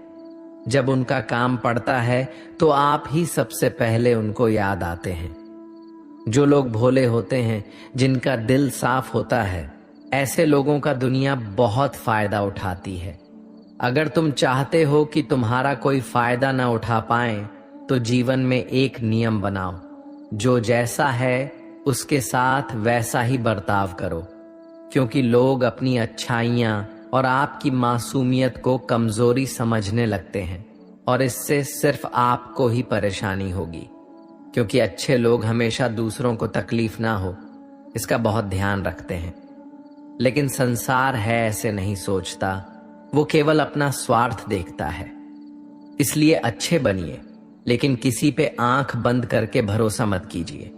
A: जब उनका काम पड़ता है तो आप ही सबसे पहले उनको याद आते हैं। जो लोग भोले होते हैं, जिनका दिल साफ होता है, ऐसे लोगों का दुनिया बहुत फायदा उठाती है। अगर तुम चाहते हो कि तुम्हारा कोई फायदा ना उठा पाए तो जीवन में एक नियम बनाओ, जो जैसा है उसके साथ वैसा ही बर्ताव करो, क्योंकि लोग अपनी अच्छाइयां और आपकी मासूमियत को कमजोरी समझने लगते हैं और इससे सिर्फ आपको ही परेशानी होगी, क्योंकि अच्छे लोग हमेशा दूसरों को तकलीफ ना हो इसका बहुत ध्यान रखते हैं। लेकिन संसार है ऐसे नहीं सोचता, वो केवल अपना स्वार्थ देखता है। इसलिए अच्छे बनिए, लेकिन किसी पे आंख बंद करके भरोसा मत कीजिए।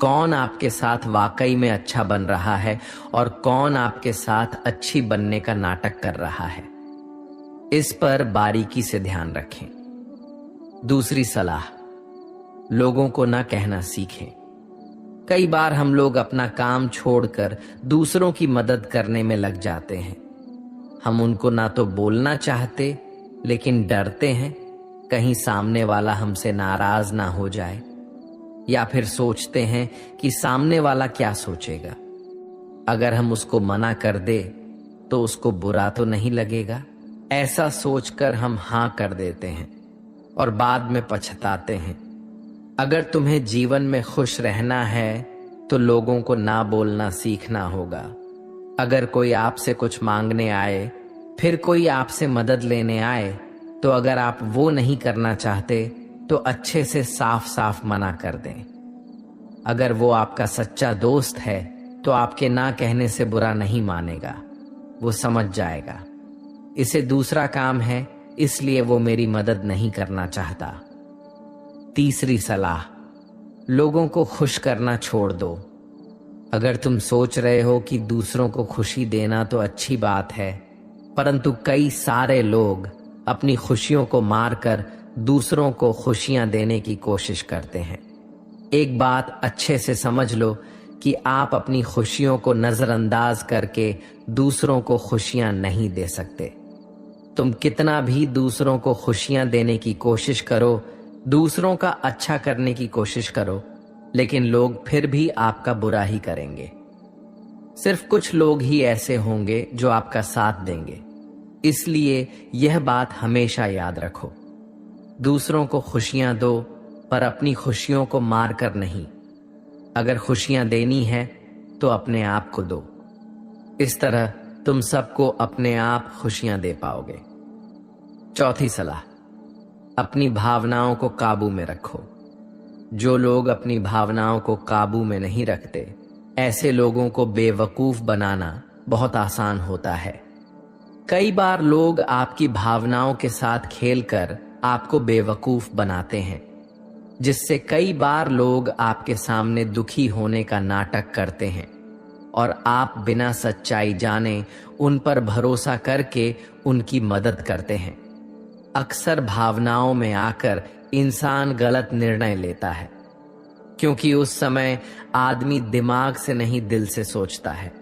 A: कौन आपके साथ वाकई में अच्छा बन रहा है और कौन आपके साथ अच्छी बनने का नाटक कर रहा है, इस पर बारीकी से ध्यान रखें। दूसरी सलाह, लोगों को ना कहना सीखें। कई बार हम लोग अपना काम छोड़कर दूसरों की मदद करने में लग जाते हैं। हम उनको ना तो बोलना चाहते, लेकिन डरते हैं कहीं सामने वाला हमसे नाराज ना हो जाए, या फिर सोचते हैं कि सामने वाला क्या सोचेगा। अगर हम उसको मना कर दे तो उसको बुरा तो नहीं लगेगा। ऐसा सोचकर हम हां कर देते हैं और बाद में पछताते हैं। अगर तुम्हें जीवन में खुश रहना है तो लोगों को ना बोलना सीखना होगा। अगर कोई आपसे कुछ मांगने आए, फिर कोई आपसे मदद लेने आए, तो अगर आप वो नहीं करना चाहते तो अच्छे से साफ साफ मना कर दें। अगर वो आपका सच्चा दोस्त है तो आपके ना कहने से बुरा नहीं मानेगा, वो समझ जाएगा इसे दूसरा काम है, इसलिए वो मेरी मदद नहीं करना चाहता। तीसरी सलाह, लोगों को खुश करना छोड़ दो। अगर तुम सोच रहे हो कि दूसरों को खुशी देना तो अच्छी बात है, परंतु कई सारे लोग अपनी खुशियों को मारकर दूसरों को खुशियां देने की कोशिश करते हैं। एक बात अच्छे से समझ लो कि आप अपनी खुशियों को नजरअंदाज करके दूसरों को खुशियां नहीं दे सकते। तुम कितना भी दूसरों को खुशियां देने की कोशिश करो, दूसरों का अच्छा करने की कोशिश करो, लेकिन लोग फिर भी आपका बुरा ही करेंगे। सिर्फ कुछ लोग ही ऐसे होंगे जो आपका साथ देंगे। इसलिए यह बात हमेशा याद रखो, दूसरों को खुशियां दो पर अपनी खुशियों को मार कर नहीं। अगर खुशियां देनी है तो अपने आप को दो। इस तरह तुम सबको अपने आप खुशियां दे पाओगे। चौथी सलाह, अपनी भावनाओं को काबू में रखो। जो लोग अपनी भावनाओं को काबू में नहीं रखते, ऐसे लोगों को बेवकूफ बनाना बहुत आसान होता है। कई बार लोग आपकी भावनाओं के साथ खेलकर आपको बेवकूफ बनाते हैं, जिससे कई बार लोग आपके सामने दुखी होने का नाटक करते हैं और आप बिना सच्चाई जाने उन पर भरोसा करके उनकी मदद करते हैं। अक्सर भावनाओं में आकर इंसान गलत निर्णय लेता है, क्योंकि उस समय आदमी दिमाग से नहीं दिल से सोचता है।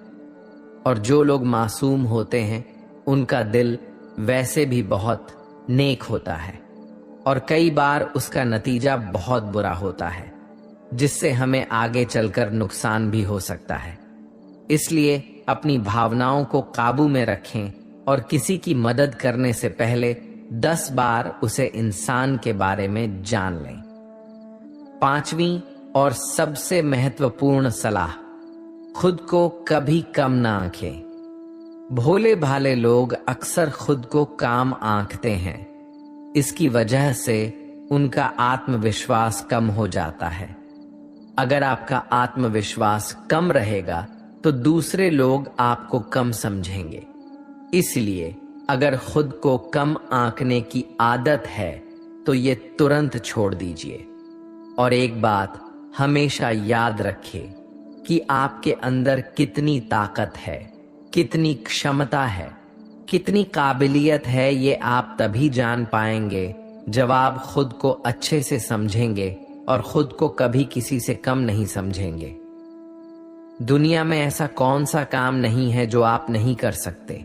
A: और जो लोग मासूम होते हैं उनका दिल वैसे भी बहुत नेक होता है, और कई बार उसका नतीजा बहुत बुरा होता है, जिससे हमें आगे चलकर नुकसान भी हो सकता है। इसलिए अपनी भावनाओं को काबू में रखें और किसी की मदद करने से पहले 10 बार उसे इंसान के बारे में जान लें। 5वीं और सबसे महत्वपूर्ण सलाह, खुद को कभी कम ना आंकें। भोले भाले लोग अक्सर खुद को काम आंकते हैं। इसकी वजह से उनका आत्मविश्वास कम हो जाता है। अगर आपका आत्मविश्वास कम रहेगा तो दूसरे लोग आपको कम समझेंगे। इसलिए अगर खुद को कम आंकने की आदत है तो ये तुरंत छोड़ दीजिए। और एक बात हमेशा याद रखें कि आपके अंदर कितनी ताकत है, कितनी क्षमता है, कितनी काबिलियत है, ये आप तभी जान पाएंगे जब आप खुद को अच्छे से समझेंगे और खुद को कभी किसी से कम नहीं समझेंगे। दुनिया में ऐसा कौन सा काम नहीं है जो आप नहीं कर सकते।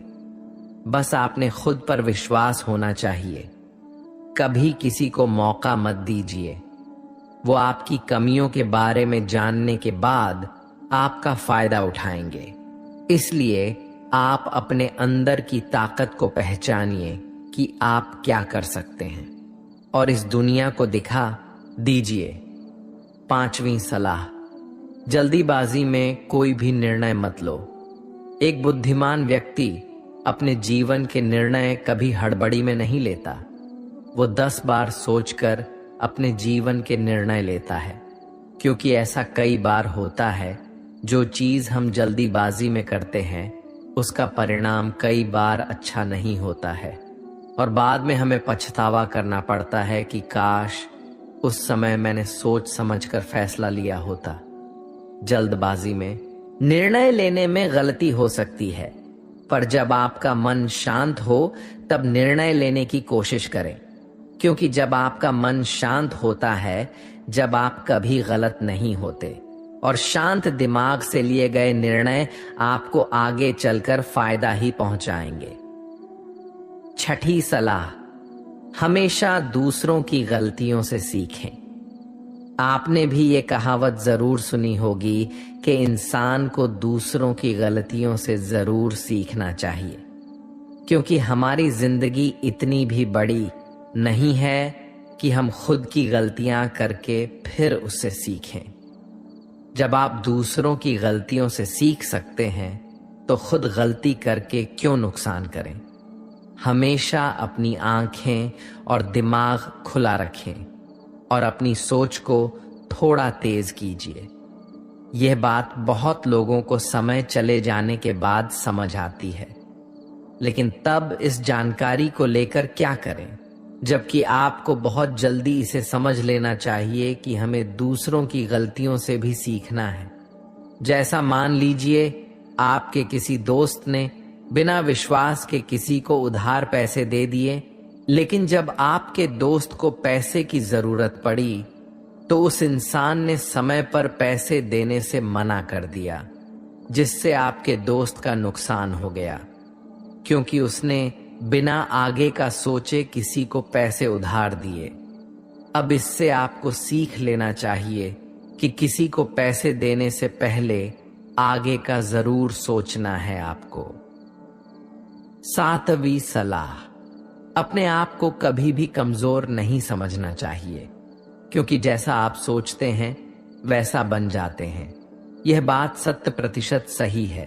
A: बस आपने खुद पर विश्वास होना चाहिए। कभी किसी को मौका मत दीजिए। वो आपकी कमियों के बारे में जानने के बाद आपका फायदा उठाएंगे। इसलिए आप अपने अंदर की ताकत को पहचानिए कि आप क्या कर सकते हैं और इस दुनिया को दिखा दीजिए। 5वीं सलाह, जल्दीबाजी में कोई भी निर्णय मत लो। एक बुद्धिमान व्यक्ति अपने जीवन के निर्णय कभी हड़बड़ी में नहीं लेता। वो 10 बार सोचकर अपने जीवन के निर्णय लेता है, क्योंकि ऐसा कई बार होता है जो चीज हम जल्दीबाजी में करते हैं उसका परिणाम कई बार अच्छा नहीं होता है और बाद में हमें पछतावा करना पड़ता है कि काश उस समय मैंने सोच समझकर फैसला लिया होता। जल्दबाजी में निर्णय लेने में गलती हो सकती है, पर जब आपका मन शांत हो तब निर्णय लेने की कोशिश करें, क्योंकि जब आपका मन शांत होता है, जब आप कभी गलत नहीं होते और शांत दिमाग से लिए गए निर्णय आपको आगे चलकर फायदा ही पहुंचाएंगे। 6ठी सलाह, हमेशा दूसरों की गलतियों से सीखें। आपने भी ये कहावत जरूर सुनी होगी कि इंसान को दूसरों की गलतियों से जरूर सीखना चाहिए, क्योंकि हमारी जिंदगी इतनी भी बड़ी नहीं है कि हम खुद की गलतियां करके फिर उससे सीखें। जब आप दूसरों की गलतियों से सीख सकते हैं तो खुद गलती करके क्यों नुकसान करें। हमेशा अपनी आंखें और दिमाग खुला रखें और अपनी सोच को थोड़ा तेज कीजिए। यह बात बहुत लोगों को समय चले जाने के बाद समझ आती है, लेकिन तब इस जानकारी को लेकर क्या करें, जबकि आपको बहुत जल्दी इसे समझ लेना चाहिए कि हमें दूसरों की गलतियों से भी सीखना है। जैसा मान लीजिए आपके किसी दोस्त ने बिना विश्वास के किसी को उधार पैसे दे दिए, लेकिन जब आपके दोस्त को पैसे की जरूरत पड़ी तो उस इंसान ने समय पर पैसे देने से मना कर दिया, जिससे आपके दोस्त का नुकसान हो गया, क्योंकि उसने बिना आगे का सोचे किसी को पैसे उधार दिए। अब इससे आपको सीख लेना चाहिए कि किसी को पैसे देने से पहले आगे का जरूर सोचना है आपको। 7वीं सलाह, अपने आप को कभी भी कमजोर नहीं समझना चाहिए, क्योंकि जैसा आप सोचते हैं वैसा बन जाते हैं। यह बात 100% सही है।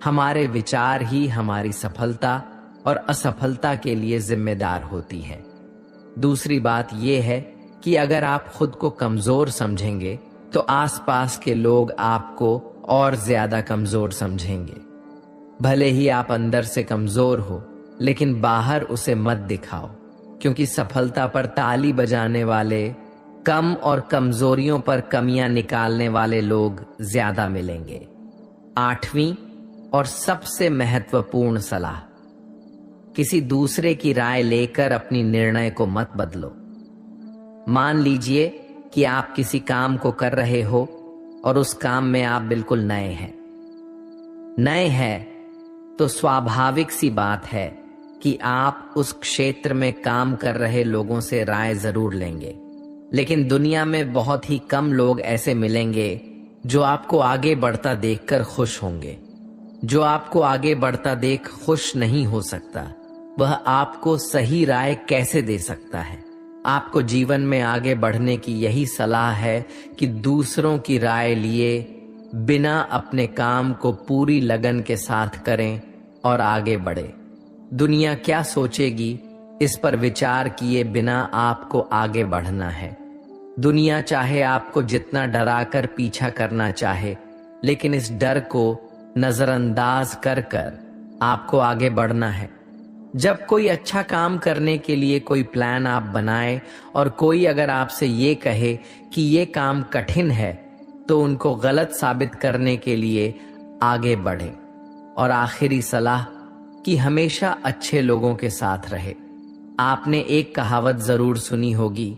A: हमारे विचार ही हमारी सफलता और असफलता के लिए जिम्मेदार होती है। दूसरी बात यह है कि अगर आप खुद को कमजोर समझेंगे तो आसपास के लोग आपको और ज्यादा कमजोर समझेंगे। भले ही आप अंदर से कमजोर हो, लेकिन बाहर उसे मत दिखाओ, क्योंकि सफलता पर ताली बजाने वाले कम और कमजोरियों पर कमियां निकालने वाले लोग ज्यादा मिलेंगे। 8वीं और सबसे महत्वपूर्ण सलाह, किसी दूसरे की राय लेकर अपनी निर्णय को मत बदलो। मान लीजिए कि आप किसी काम को कर रहे हो और उस काम में आप बिल्कुल नए हैं तो स्वाभाविक सी बात है कि आप उस क्षेत्र में काम कर रहे लोगों से राय जरूर लेंगे, लेकिन दुनिया में बहुत ही कम लोग ऐसे मिलेंगे जो आपको आगे बढ़ता देखकर खुश होंगे। जो आपको आगे बढ़ता देख खुश नहीं हो सकता, वह आपको सही राय कैसे दे सकता है? आपको जीवन में आगे बढ़ने की यही सलाह है कि दूसरों की राय लिए बिना अपने काम को पूरी लगन के साथ करें और आगे बढ़े। दुनिया क्या सोचेगी, इस पर विचार किए बिना आपको आगे बढ़ना है। दुनिया चाहे आपको जितना डराकर पीछा करना चाहे, लेकिन इस डर को नजरअंदाज कर कर आपको आगे बढ़ना है। जब कोई अच्छा काम करने के लिए कोई प्लान आप बनाए और कोई अगर आपसे ये कहे कि ये काम कठिन है, तो उनको गलत साबित करने के लिए आगे बढ़े। और आखिरी सलाह कि हमेशा अच्छे लोगों के साथ रहे। आपने एक कहावत जरूर सुनी होगी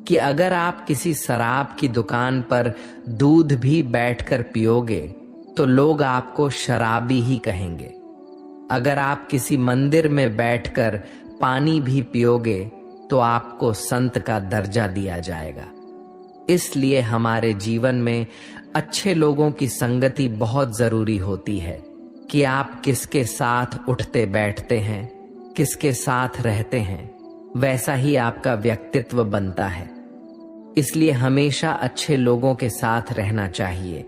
A: कि अगर आप किसी शराब की दुकान पर दूध भी बैठकर पियोगे तो लोग आपको शराबी ही कहेंगे। अगर आप किसी मंदिर में बैठकर पानी भी पियोगे तो आपको संत का दर्जा दिया जाएगा। इसलिए हमारे जीवन में अच्छे लोगों की संगति बहुत जरूरी होती है कि आप किसके साथ उठते बैठते हैं, किसके साथ रहते हैं, वैसा ही आपका व्यक्तित्व बनता है। इसलिए हमेशा अच्छे लोगों के साथ रहना चाहिए।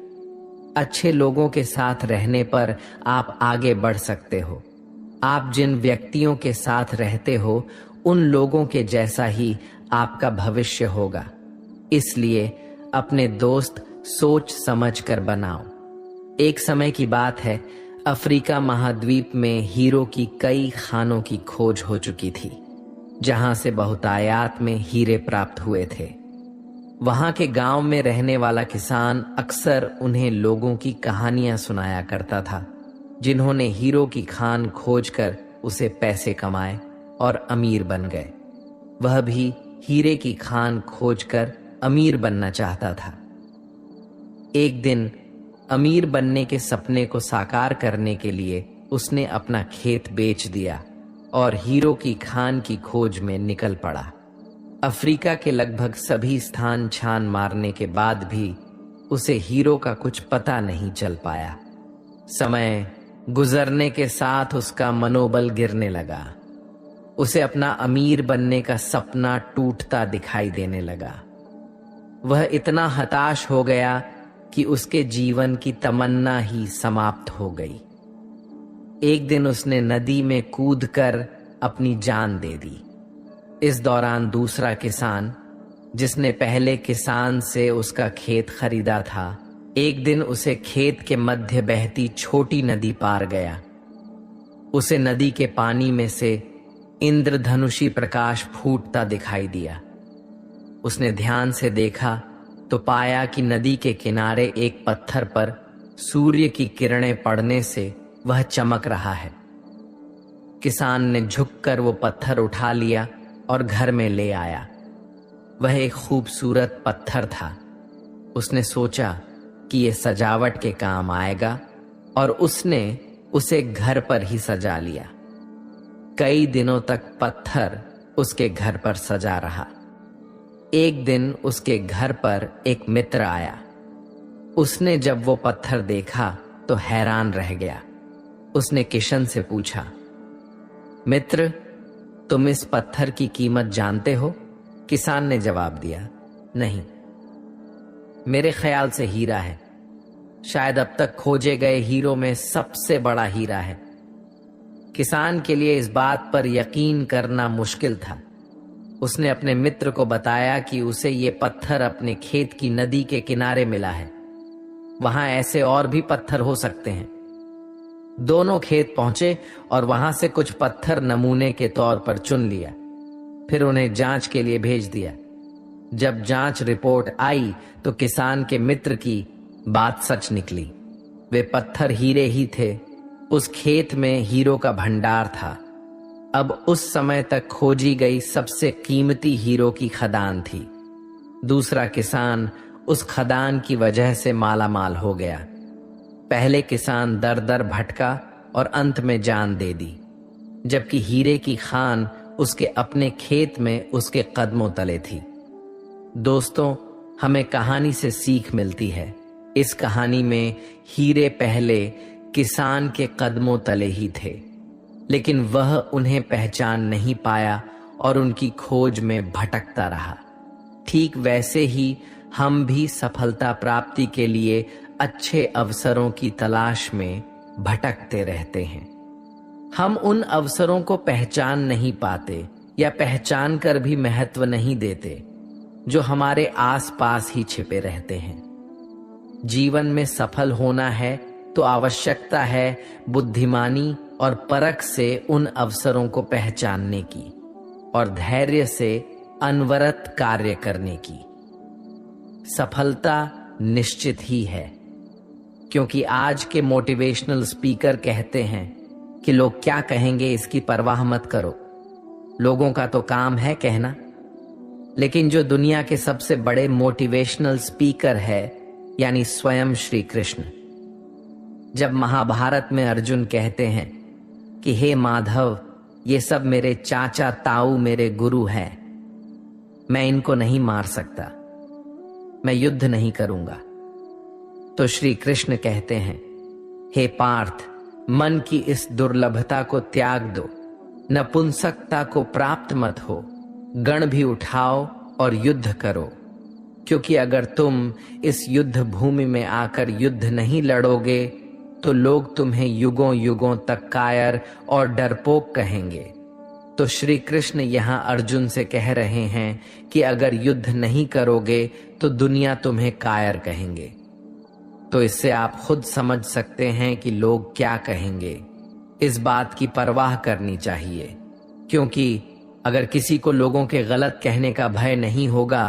A: अच्छे लोगों के साथ रहने पर आप आगे बढ़ सकते हो। आप जिन व्यक्तियों के साथ रहते हो उन लोगों के जैसा ही आपका भविष्य होगा। इसलिए अपने दोस्त सोच समझ कर बनाओ। एक समय की बात है, अफ्रीका महाद्वीप में हीरो की कई खानों की खोज हो चुकी थी, जहां से बहुतायात में हीरे प्राप्त हुए थे। वहां के गांव में रहने वाला किसान अक्सर उन्हें लोगों की कहानियां सुनाया करता था, जिन्होंने हीरो की खान खोजकर उसे पैसे कमाए और अमीर बन गए। वह भी हीरे की खान खोजकर अमीर बनना चाहता था। एक दिन अमीर बनने के सपने को साकार करने के लिए उसने अपना खेत बेच दिया और हीरो की खान की खोज में निकल पड़ा। अफ्रीका के लगभग सभी स्थान छान मारने के बाद भी उसे हीरो का कुछ पता नहीं चल पाया। समय गुजरने के साथ उसका मनोबल गिरने लगा। उसे अपना अमीर बनने का सपना टूटता दिखाई देने लगा। वह इतना हताश हो गया कि उसके जीवन की तमन्ना ही समाप्त हो गई। एक दिन उसने नदी में कूदकर अपनी जान दे दी। इस दौरान दूसरा किसान, जिसने पहले किसान से उसका खेत खरीदा था, एक दिन उसे खेत के मध्य बहती छोटी नदी पार गया। उसे नदी के पानी में से इंद्रधनुषी प्रकाश फूटता दिखाई दिया। उसने ध्यान से देखा तो पाया कि नदी के किनारे एक पत्थर पर सूर्य की किरणें पड़ने से वह चमक रहा है। किसान ने झुककर वो पत्थर उठा लिया और घर में ले आया। वह एक खूबसूरत पत्थर था। उसने सोचा कि ये सजावट के काम आएगा और उसने उसे घर पर ही सजा लिया। कई दिनों तक पत्थर उसके घर पर सजा रहा। एक दिन उसके घर पर एक मित्र आया। उसने जब वो पत्थर देखा तो हैरान रह गया। उसने किशन से पूछा, मित्र, तुम इस पत्थर की कीमत जानते हो? किसान ने जवाब दिया, नहीं, मेरे ख्याल से हीरा है। शायद अब तक खोजे गए हीरो में सबसे बड़ा हीरा है। किसान के लिए इस बात पर यकीन करना मुश्किल था। उसने अपने मित्र को बताया कि उसे ये पत्थर अपने खेत की नदी के किनारे मिला है। वहां ऐसे और भी पत्थर हो सकते हैं। दोनों खेत पहुंचे और वहां से कुछ पत्थर नमूने के तौर पर चुन लिया। फिर उन्हें जांच के लिए भेज दिया। जब जांच रिपोर्ट आई तो किसान के मित्र की बात सच निकली। वे पत्थर हीरे ही थे। उस खेत में हीरो का भंडार था। अब उस समय तक खोजी गई सबसे कीमती हीरो की खदान थी। दूसरा किसान उस खदान की वजह से मालामाल हो गया। पहले किसान दर दर भटका और अंत में जान दे दी, जबकि हीरे की खान उसके अपने खेत में उसके कदमों तले थी। दोस्तों, हमें कहानी से सीख मिलती है। इस कहानी में हीरे पहले किसान के कदमों तले ही थे। लेकिन वह उन्हें पहचान नहीं पाया और उनकी खोज में भटकता रहा। ठीक वैसे ही हम भी सफलता प्राप्ति के लिए अच्छे अवसरों की तलाश में भटकते रहते हैं। हम उन अवसरों को पहचान नहीं पाते या पहचान कर भी महत्व नहीं देते जो हमारे आसपास ही छिपे रहते हैं। जीवन में सफल होना है तो आवश्यकता है बुद्धिमानी और परख से उन अवसरों को पहचानने की और धैर्य से अनवरत कार्य करने की। सफलता निश्चित ही है, क्योंकि आज के मोटिवेशनल स्पीकर कहते हैं कि लोग क्या कहेंगे इसकी परवाह मत करो, लोगों का तो काम है कहना। लेकिन जो दुनिया के सबसे बड़े मोटिवेशनल स्पीकर है यानी स्वयं श्री कृष्ण, जब महाभारत में अर्जुन कहते हैं कि हे माधव, ये सब मेरे चाचा ताऊ मेरे गुरु हैं, मैं इनको नहीं मार सकता, मैं युद्ध नहीं करूंगा, तो श्री कृष्ण कहते हैं, हे पार्थ, मन की इस दुर्लभता को त्याग दो, नपुंसकता को प्राप्त मत हो, गण भी उठाओ और युद्ध करो, क्योंकि अगर तुम इस युद्ध भूमि में आकर युद्ध नहीं लड़ोगे तो लोग तुम्हें युगों युगों तक कायर और डरपोक कहेंगे। तो श्री कृष्ण यहाँ अर्जुन से कह रहे हैं कि अगर युद्ध नहीं करोगे तो दुनिया तुम्हें कायर कहेंगे। तो इससे आप खुद समझ सकते हैं कि लोग क्या कहेंगे। इस बात की परवाह करनी चाहिए, क्योंकि अगर किसी को लोगों के गलत कहने का भय नहीं होगा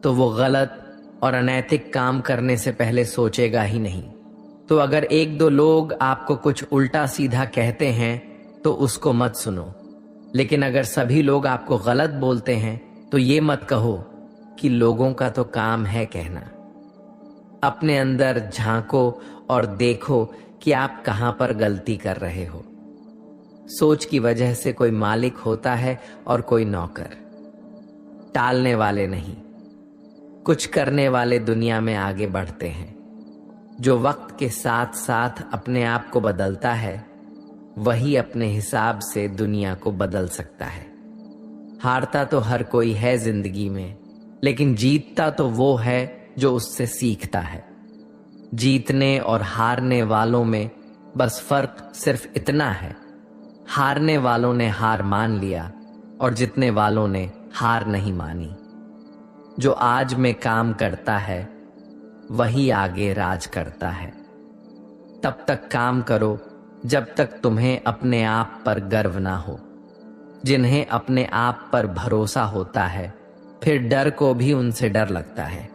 A: तो वो गलत और अनैतिक काम करने से पहले सोचेगा ही नहीं। तो अगर एक दो लोग आपको कुछ उल्टा सीधा कहते हैं तो उसको मत सुनो, लेकिन अगर सभी लोग आपको गलत बोलते हैं तो ये मत कहो कि लोगों का तो काम है कहना। अपने अंदर झांको और देखो कि आप कहां पर गलती कर रहे हो। सोच की वजह से कोई मालिक होता है और कोई नौकर। टालने वाले नहीं, कुछ करने वाले दुनिया में आगे बढ़ते हैं। जो वक्त के साथ साथ अपने आप को बदलता है वही अपने हिसाब से दुनिया को बदल सकता है। हारता तो हर कोई है जिंदगी में, लेकिन जीतता तो वो है जो उससे सीखता है। जीतने और हारने वालों में बस फर्क सिर्फ इतना है, हारने वालों ने हार मान लिया और जीतने वालों ने हार नहीं मानी। जो आज में काम करता है वही आगे राज करता है। तब तक काम करो जब तक तुम्हें अपने आप पर गर्व ना हो। जिन्हें अपने आप पर भरोसा होता है फिर डर को भी उनसे डर लगता है।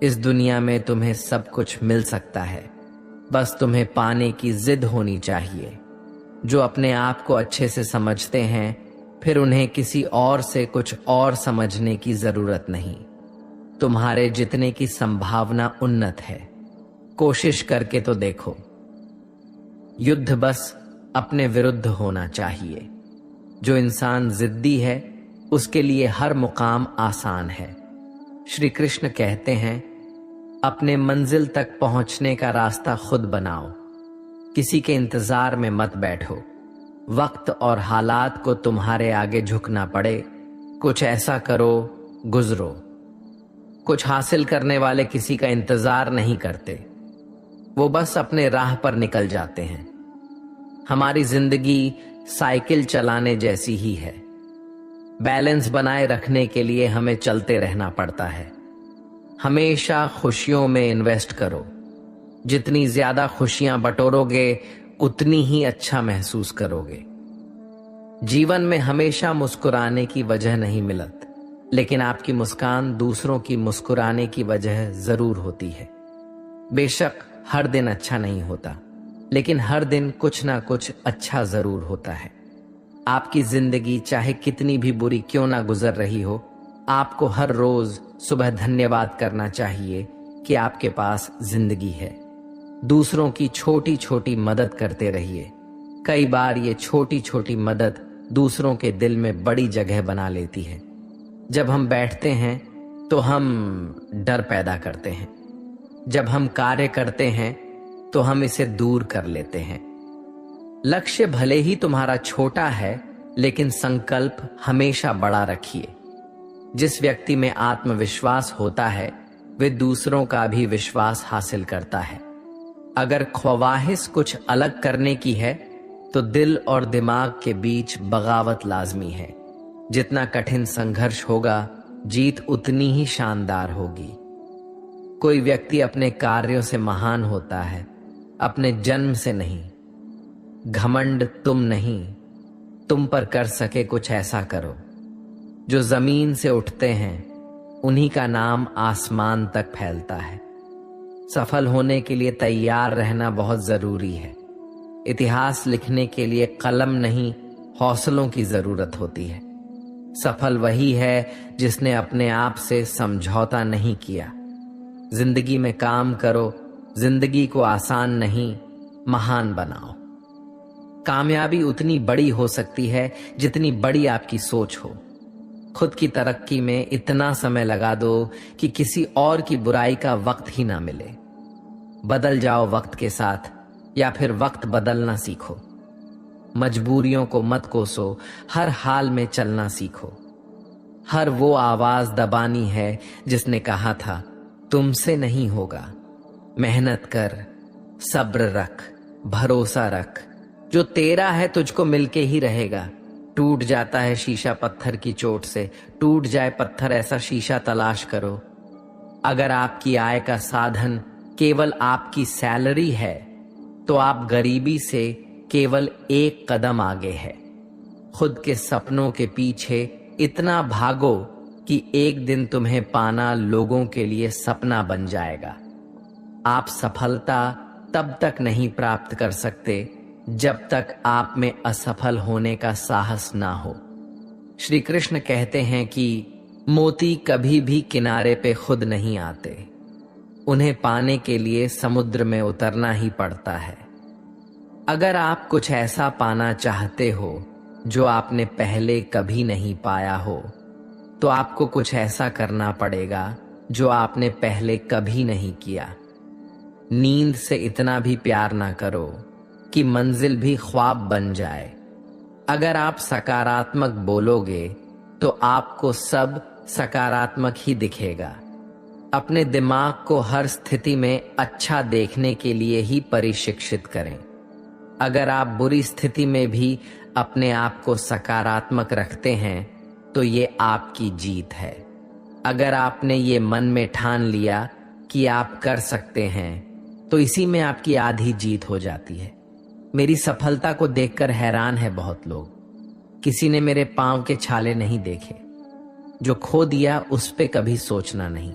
A: इस दुनिया में तुम्हें सब कुछ मिल सकता है, बस तुम्हें पाने की जिद होनी चाहिए। जो अपने आप को अच्छे से समझते हैं फिर उन्हें किसी और से कुछ और समझने की जरूरत नहीं। तुम्हारे जितने की संभावना उन्नत है, कोशिश करके तो देखो। युद्ध बस अपने विरुद्ध होना चाहिए। जो इंसान जिद्दी है उसके लिए हर मुकाम आसान है। श्री कृष्ण कहते हैं, अपने मंजिल तक पहुंचने का रास्ता खुद बनाओ, किसी के इंतजार में मत बैठो। वक्त और हालात को तुम्हारे आगे झुकना पड़े, कुछ ऐसा करो गुजरो। कुछ हासिल करने वाले किसी का इंतजार नहीं करते, वो बस अपने राह पर निकल जाते हैं। हमारी जिंदगी साइकिल चलाने जैसी ही है। बैलेंस बनाए रखने के लिए हमें चलते रहना पड़ता है। हमेशा खुशियों में इन्वेस्ट करो। जितनी ज्यादा खुशियां बटोरोगे उतनी ही अच्छा महसूस करोगे। जीवन में हमेशा मुस्कुराने की वजह नहीं मिलत, लेकिन आपकी मुस्कान दूसरों की मुस्कुराने की वजह जरूर होती है। बेशक हर दिन अच्छा नहीं होता, लेकिन हर दिन कुछ ना कुछ अच्छा जरूर होता है। आपकी जिंदगी चाहे कितनी भी बुरी क्यों ना गुजर रही हो, आपको हर रोज सुबह धन्यवाद करना चाहिए कि आपके पास जिंदगी है। दूसरों की छोटी छोटी मदद करते रहिए। कई बार ये छोटी छोटी मदद दूसरों के दिल में बड़ी जगह बना लेती है। जब हम बैठते हैं तो हम डर पैदा करते हैं, जब हम कार्य करते हैं तो हम इसे दूर कर लेते हैं। लक्ष्य भले ही तुम्हारा छोटा है, लेकिन संकल्प हमेशा बड़ा रखिए। जिस व्यक्ति में आत्मविश्वास होता है, वे दूसरों का भी विश्वास हासिल करता है। अगर ख्वाहिश कुछ अलग करने की है, तो दिल और दिमाग के बीच बगावत लाजमी है। जितना कठिन संघर्ष होगा, जीत उतनी ही शानदार होगी। कोई व्यक्ति अपने कार्यों से महान होता है, अपने जन्म से नहीं। घमंड तुम नहीं, तुम पर कर सके कुछ ऐसा करो। जो जमीन से उठते हैं, उन्हीं का नाम आसमान तक फैलता है। सफल होने के लिए तैयार रहना बहुत जरूरी है। इतिहास लिखने के लिए कलम नहीं, हौसलों की जरूरत होती है। सफल वही है जिसने अपने आप से समझौता नहीं किया। जिंदगी में काम करो, जिंदगी को आसान नहीं, महान बनाओ। कामयाबी उतनी बड़ी हो सकती है जितनी बड़ी आपकी सोच हो। खुद की तरक्की में इतना समय लगा दो कि किसी और की बुराई का वक्त ही ना मिले। बदल जाओ वक्त के साथ, या फिर वक्त बदलना सीखो। मजबूरियों को मत कोसो, हर हाल में चलना सीखो। हर वो आवाज दबानी है जिसने कहा था तुमसे नहीं होगा। मेहनत कर, सब्र रख, भरोसा रख। जो तेरा है तुझको मिलके ही रहेगा। टूट जाता है शीशा पत्थर की चोट से, टूट जाए पत्थर ऐसा शीशा तलाश करो। अगर आपकी आय का साधन केवल आपकी सैलरी है, तो आप गरीबी से केवल एक कदम आगे है। खुद के सपनों के पीछे इतना भागो कि एक दिन तुम्हें पाना लोगों के लिए सपना बन जाएगा। आप सफलता तब तक नहीं प्राप्त कर सकते जब तक आप में असफल होने का साहस ना हो। श्री कृष्ण कहते हैं कि मोती कभी भी किनारे पे खुद नहीं आते, उन्हें पाने के लिए समुद्र में उतरना ही पड़ता है। अगर आप कुछ ऐसा पाना चाहते हो जो आपने पहले कभी नहीं पाया हो, तो आपको कुछ ऐसा करना पड़ेगा जो आपने पहले कभी नहीं किया। नींद से इतना भी प्यार ना करो कि मंजिल भी ख्वाब बन जाए। अगर आप सकारात्मक बोलोगे तो आपको सब सकारात्मक ही दिखेगा। अपने दिमाग को हर स्थिति में अच्छा देखने के लिए ही प्रशिक्षित करें। अगर आप बुरी स्थिति में भी अपने आप को सकारात्मक रखते हैं, तो ये आपकी जीत है। अगर आपने ये मन में ठान लिया कि आप कर सकते हैं, तो इसी में आपकी आधी जीत हो जाती है। मेरी सफलता को देखकर हैरान है बहुत लोग। किसी ने मेरे पांव के छाले नहीं देखे। जो खो दिया उस पे कभी सोचना नहीं,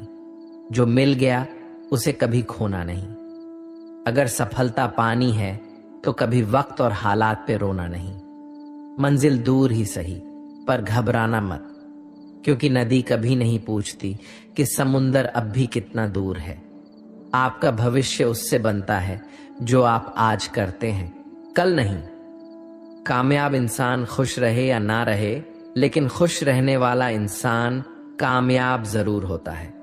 A: जो मिल गया उसे कभी खोना नहीं। अगर सफलता पानी है तो कभी वक्त और हालात पे रोना नहीं। मंजिल दूर ही सही, पर घबराना मत, क्योंकि नदी कभी नहीं पूछती कि समुंदर अब भी कितना दूर है। आपका भविष्य उससे बनता है जो आप आज करते हैं, कल नहीं। कामयाब इंसान खुश रहे या ना रहे, लेकिन खुश रहने वाला इंसान कामयाब जरूर होता है।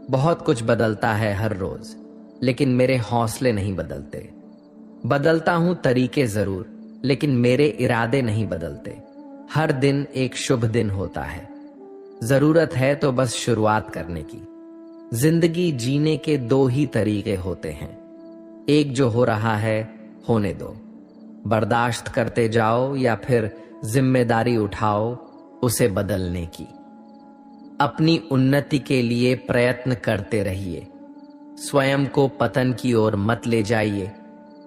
A: बहुत कुछ बदलता है हर रोज, लेकिन मेरे हौसले नहीं बदलते। बदलता हूं तरीके जरूर, लेकिन मेरे इरादे नहीं बदलते। हर दिन एक शुभ दिन होता है। जरूरत है तो बस शुरुआत करने की। जिंदगी जीने के दो ही तरीके होते हैं, एक जो हो रहा है होने दो, बर्दाश्त करते जाओ, या फिर जिम्मेदारी उठाओ उसे बदलने की। अपनी उन्नति के लिए प्रयत्न करते रहिए। स्वयं को पतन की ओर मत ले जाइए,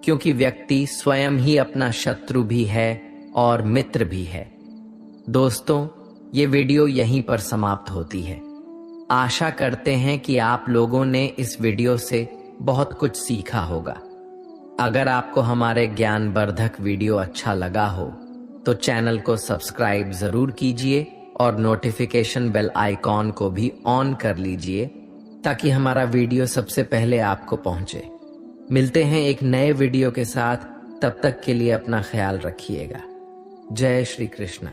A: क्योंकि व्यक्ति स्वयं ही अपना शत्रु भी है और मित्र भी है। दोस्तों, ये वीडियो यहीं पर समाप्त होती है। आशा करते हैं कि आप लोगों ने इस वीडियो से बहुत कुछ सीखा होगा। अगर आपको हमारे ज्ञानवर्धक वीडियो अच्छा लगा हो, तो चैनल को सब्सक्राइब जरूर कीजिए और नोटिफिकेशन बेल आइकॉन को भी ऑन कर लीजिए, ताकि हमारा वीडियो सबसे पहले आपको पहुंचे। मिलते हैं एक नए वीडियो के साथ, तब तक के लिए अपना ख्याल रखिएगा। जय श्री कृष्ण।